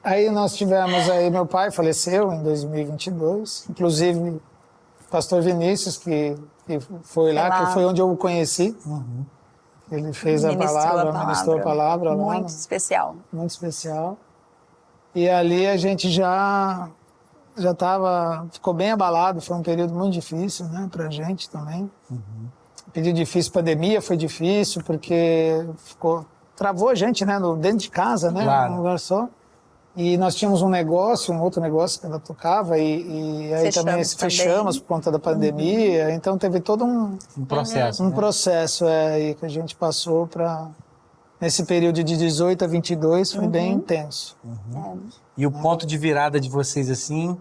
S5: Aí nós tivemos, meu pai faleceu em 2022, inclusive o pastor Vinícius, que foi lá, que foi onde eu o conheci. Ele fez ministrou a palavra lá.
S4: Muito especial.
S5: Muito especial. E ali a gente já ficou bem abalado, foi um período muito difícil, né, pra gente também. Período difícil, pandemia foi difícil, porque travou a gente, né, dentro de casa, né,
S1: Claro.
S5: num lugar só. E nós tínhamos um outro negócio que ela tocava, e aí também fechamos por conta da pandemia, então teve todo um
S1: processo.
S5: um
S1: né?
S5: processo aí que a gente passou para nesse período de 18 a 22 foi bem intenso.
S1: E o ponto de virada de vocês, assim,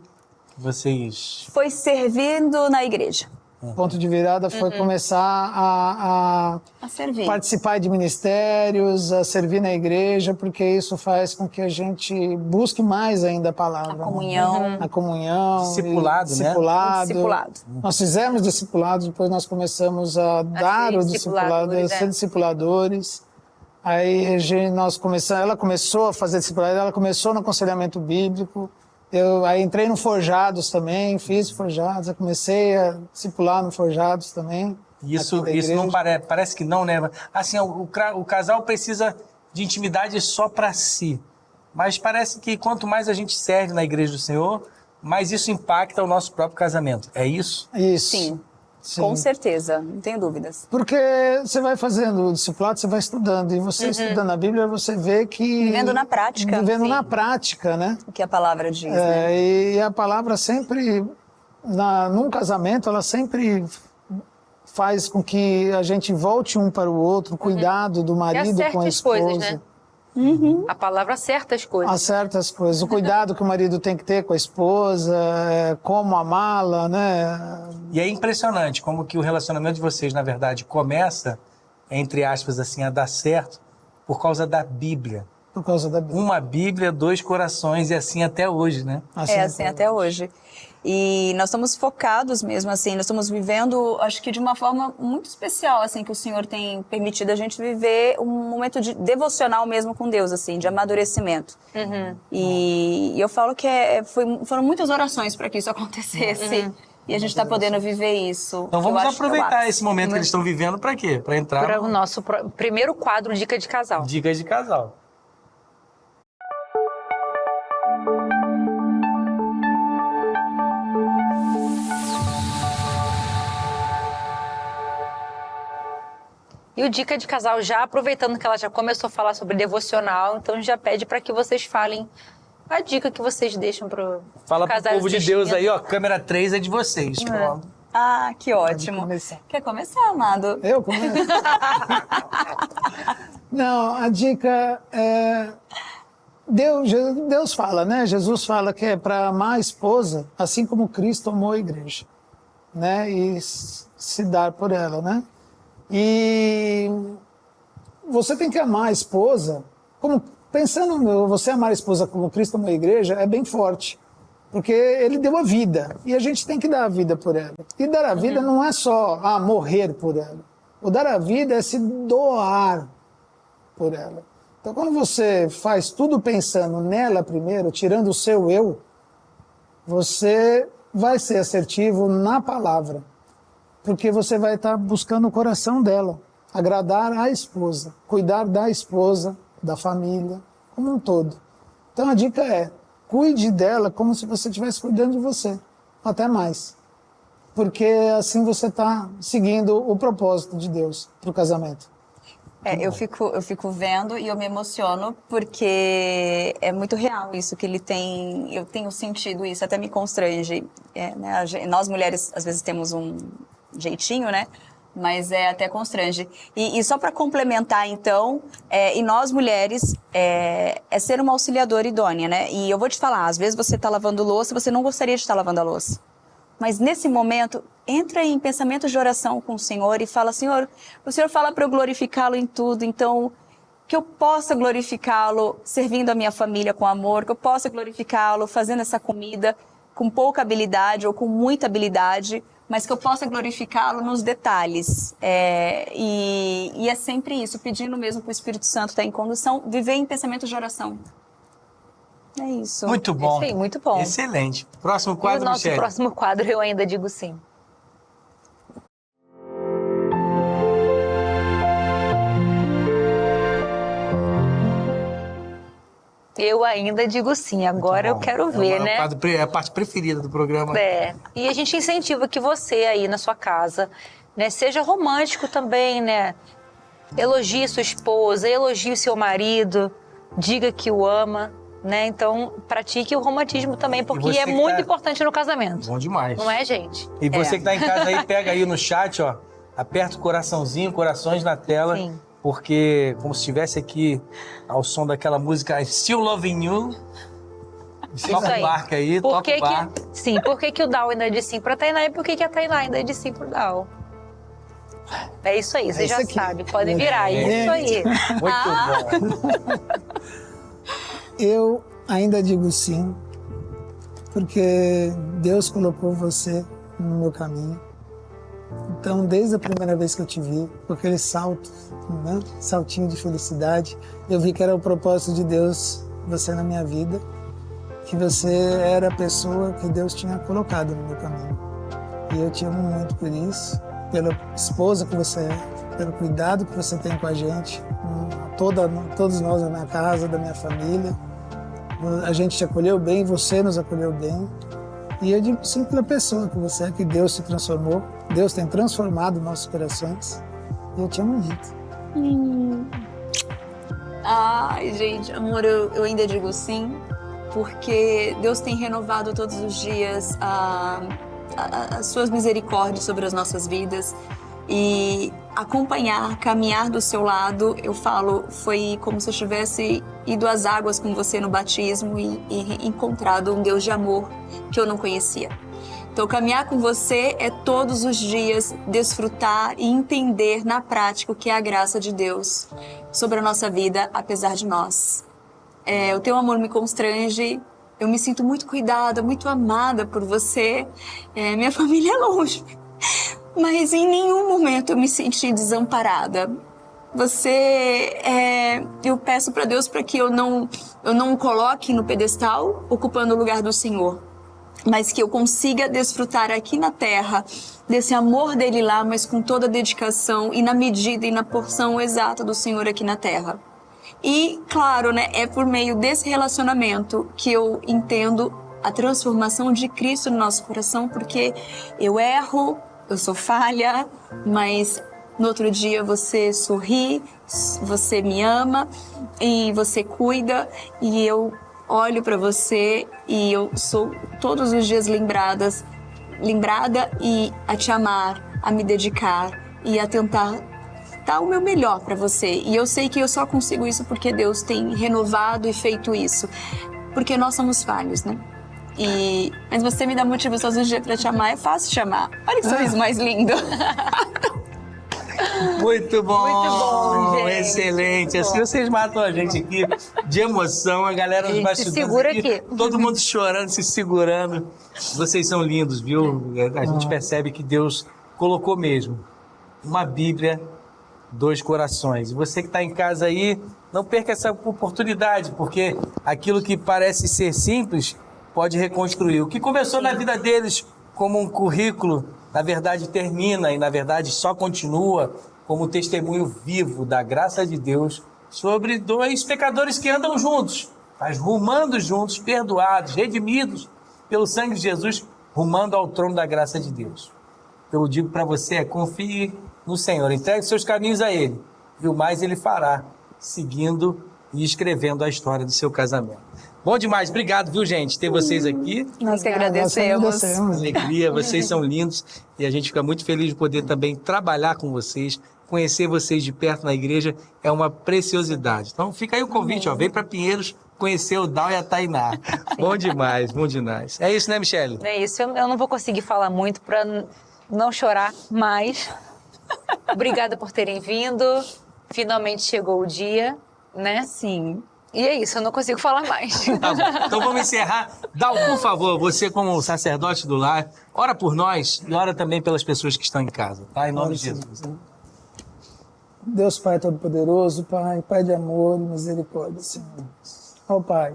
S1: que vocês...
S4: Foi servindo na igreja.
S5: O ponto de virada foi começar a
S4: servir.
S5: participar de ministérios, a servir na igreja, porque isso faz com que a gente busque mais ainda a palavra.
S4: A comunhão.
S5: A comunhão.
S1: Discipulado, né?
S4: Discipulado.
S5: Nós fizemos discipulado, depois nós começamos a dar o discipulado, a ser discipuladores. Aí ela começou a fazer discipulado, ela começou no aconselhamento bíblico. Eu aí entrei no Forjados também, fiz Forjados, eu comecei a discipular no Forjados também.
S1: Isso não parece que não, né? Assim, o casal precisa de intimidade só para si. Mas parece que quanto mais a gente serve na igreja do Senhor, mais isso impacta o nosso próprio casamento. É isso?
S5: Isso.
S4: Sim. Com certeza, não tenho dúvidas.
S5: Porque você vai fazendo o discipulado, você vai estudando. E você estudando a Bíblia, você vê que...
S4: Vivendo na prática.
S5: Vivendo na prática, né?
S4: O que a palavra diz, né?
S5: E a palavra sempre, num casamento, ela sempre faz com que a gente volte um para o outro, o cuidado do marido com a esposa.
S2: Coisas, né? A palavra acerta as coisas.
S5: Acerta as coisas. O cuidado que o marido tem que ter com a esposa, como amá-la, né?
S1: E é impressionante como que o relacionamento de vocês, na verdade, começa, entre aspas, assim, a dar certo por causa da Bíblia.
S5: Por causa da Bíblia.
S1: Uma Bíblia, 2 corações, e assim até hoje, né?
S4: Assim até hoje. E nós estamos focados mesmo, assim, nós estamos vivendo, acho que de uma forma muito especial, assim, que o Senhor tem permitido a gente viver um momento de devocional mesmo com Deus, assim, de amadurecimento. E eu falo que foram muitas orações para que isso acontecesse. E a gente está podendo viver isso.
S1: Então vamos aproveitar esse momento que eles estão vivendo para quê? Para entrar
S2: Para o nosso primeiro quadro, Dica de Casal.
S1: Dicas de casal.
S2: E o Dica de Casal, já aproveitando que ela já começou a falar sobre devocional, então já pede para que vocês falem a dica que vocês deixam para
S1: Fala pro povo de Deus aí, ó, câmera 3 é de vocês. Pronto.
S4: Ah, que ótimo. Quer começar, amado?
S5: Eu começo? Não, a dica é... Deus fala, né? Jesus fala que é para amar a esposa, assim como Cristo amou a igreja, né? E se dar por ela, né? E você tem que amar a esposa, pensando você amar a esposa como Cristo amou a igreja, é bem forte. Porque ele deu a vida, e a gente tem que dar a vida por ela. E dar a vida não é só morrer por ela. O dar a vida é se doar por ela. Então, quando você faz tudo pensando nela primeiro, tirando o seu eu, você vai ser assertivo na palavra. Porque você vai estar buscando o coração dela, agradar a esposa, cuidar da esposa, da família, como um todo. Então, a dica é, cuide dela como se você estivesse cuidando de você, até mais. Porque assim você está seguindo o propósito de Deus para o casamento.
S4: Eu fico vendo e eu me emociono porque é muito real isso que ele tem. Eu tenho sentido isso, até me constrange. Né? Nós mulheres às vezes temos um jeitinho, né? Mas até constrange. E só para complementar, então, e nós mulheres, é ser uma auxiliadora idônea, né? E eu vou te falar, às vezes você está lavando louça, você não gostaria de estar lavando a louça. Mas nesse momento, entra em pensamento de oração com o Senhor e fala, Senhor, o Senhor fala para eu glorificá-lo em tudo, então que eu possa glorificá-lo servindo a minha família com amor, que eu possa glorificá-lo fazendo essa comida com pouca habilidade ou com muita habilidade, mas que eu possa glorificá-lo nos detalhes. E é sempre isso, pedindo mesmo para o Espírito Santo estar em condução, viver em pensamento de oração. É isso.
S1: Muito bom.
S2: Sim, muito bom.
S1: Excelente. Próximo quadro,
S2: E o nosso
S1: Michele.
S2: próximo quadro, eu ainda digo sim. Eu ainda digo sim, agora eu quero ver, né?
S1: É a parte preferida do programa.
S2: E a gente incentiva que você aí na sua casa, né, seja romântico também, né? Elogie sua esposa, elogie o seu marido, diga que o ama, né? Então, pratique o romantismo também, porque é muito importante no casamento.
S1: Bom demais.
S2: Não é, gente?
S1: E você que tá em casa aí, pega aí no chat, ó, aperta o coraçãozinho, corações na tela.
S2: Sim.
S1: Porque, como se estivesse aqui ao som daquela música I'm Still Loving You. Toca o barco aí, toca o barco.
S2: Sim, por que o Dal ainda é de sim pra Tainá e por que a Tainá ainda é de sim pro Dal? É isso aí, você já sabe, pode virar, isso aí.
S1: Muito bom.
S5: Eu ainda digo sim, porque Deus colocou você no meu caminho. Então, desde a primeira vez que eu te vi, com aquele salto, né? Saltinho de felicidade, eu vi que era o propósito de Deus, você na minha vida, que você era a pessoa que Deus tinha colocado no meu caminho. E eu te amo muito por isso, pela esposa que você é, pelo cuidado que você tem com a gente, todos nós na minha casa, da minha família. A gente te acolheu bem, você nos acolheu bem. E eu digo sim pela pessoa que você é, que Deus se transformou. Deus tem transformado nossos corações. E eu te amo muito.
S4: Ai, gente, amor, eu ainda digo sim, porque Deus tem renovado todos os dias as suas misericórdias sobre as nossas vidas. E acompanhar, caminhar do seu lado, eu falo, foi como se eu tivesse ido às águas com você no batismo e encontrado um Deus de amor que eu não conhecia. Então, caminhar com você é todos os dias desfrutar e entender na prática o que é a graça de Deus sobre a nossa vida, apesar de nós. O teu amor me constrange, eu me sinto muito cuidada, muito amada por você. Minha família é longe, mas em nenhum momento eu me senti desamparada. Eu peço para Deus para que eu não o coloque no pedestal, ocupando o lugar do Senhor, mas que eu consiga desfrutar aqui na terra desse amor dele lá, mas com toda a dedicação e na medida e na porção exata do Senhor aqui na terra. E, claro, né, é por meio desse relacionamento que eu entendo a transformação de Cristo no nosso coração, porque eu erro, eu sou falha, mas no outro dia você sorri, você me ama e você cuida, e eu olho para você e eu sou todos os dias lembrada e a te amar, a me dedicar e a tentar dar o meu melhor para você. E eu sei que eu só consigo isso porque Deus tem renovado e feito isso, porque nós somos falhos, né? Mas você me dá motivos todos os dias para te amar, é fácil te amar. Olha que sorriso mais lindo.
S1: Muito bom,
S2: muito bom, gente.
S1: Excelente. Assim vocês matam a gente aqui de emoção, a galera nos bastidores
S2: se segura aqui.
S1: Todo mundo chorando, se segurando. Vocês são lindos, viu? A gente percebe que Deus colocou mesmo uma Bíblia, dois corações. E você que está em casa aí, não perca essa oportunidade, porque aquilo que parece ser simples pode reconstruir. O que começou na vida deles como um currículo, na verdade termina e na verdade só continua como um testemunho vivo da graça de Deus sobre dois pecadores que andam juntos, mas rumando juntos, perdoados, redimidos pelo sangue de Jesus, rumando ao trono da graça de Deus. Eu digo para você, confie no Senhor, entregue seus caminhos a Ele, e o mais Ele fará, seguindo e escrevendo a história do seu casamento. Bom demais, obrigado, viu, gente, ter vocês aqui.
S4: Nós que agradecemos.
S1: Alegria, vocês são lindos e a gente fica muito feliz de poder também trabalhar com vocês, conhecer vocês de perto na igreja é uma preciosidade. Então fica aí o convite, ó, vem para Pinheiros conhecer o Dal e a Tainá. Bom demais, bom demais. É isso, né, Michele?
S2: É isso, eu não vou conseguir falar muito para não chorar mais. Obrigada por terem vindo, finalmente chegou o dia, né?
S4: Sim.
S2: E é isso, eu não consigo falar mais.
S1: Tá bom. Então vamos encerrar. Dal, por favor, você como sacerdote do lar, ora por nós e ora também pelas pessoas que estão em casa, tá? Em nome de Jesus.
S5: Deus Pai Todo-Poderoso, Pai de amor e misericórdia, Senhor. Ó Pai,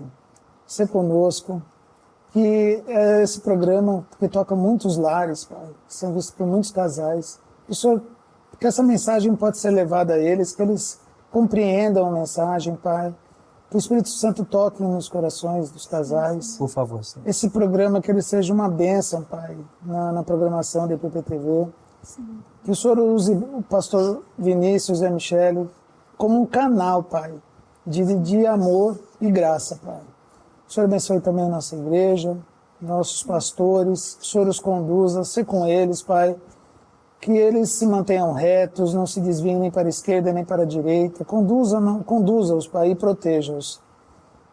S5: ser conosco, que é esse programa que toca muitos lares, Pai, que são vistos por muitos casais. E, Senhor, que essa mensagem pode ser levada a eles, que eles compreendam a mensagem, Pai, Que o Espírito Santo toque nos corações dos casais.
S1: Por favor, Senhor.
S5: Esse programa, que ele seja uma bênção, Pai, na programação da IPPTV. Que o Senhor use o pastor Vinícius e a Michele como um canal, Pai, de amor e graça, Pai. O Senhor abençoe também a nossa igreja, nossos pastores, que o Senhor os conduza, se com eles, Pai, que eles se mantenham retos, não se desviem nem para a esquerda nem para a direita. Conduza-os, Pai, e proteja-os.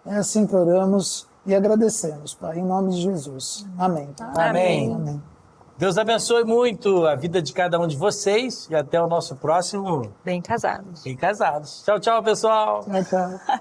S5: É assim que oramos e agradecemos, Pai, em nome de Jesus. Amém.
S1: Amém.
S5: Amém.
S1: Deus abençoe muito a vida de cada um de vocês e até o nosso próximo
S2: Bem casados.
S1: Bem Casados. Tchau, tchau, pessoal.
S5: Tchau, tchau.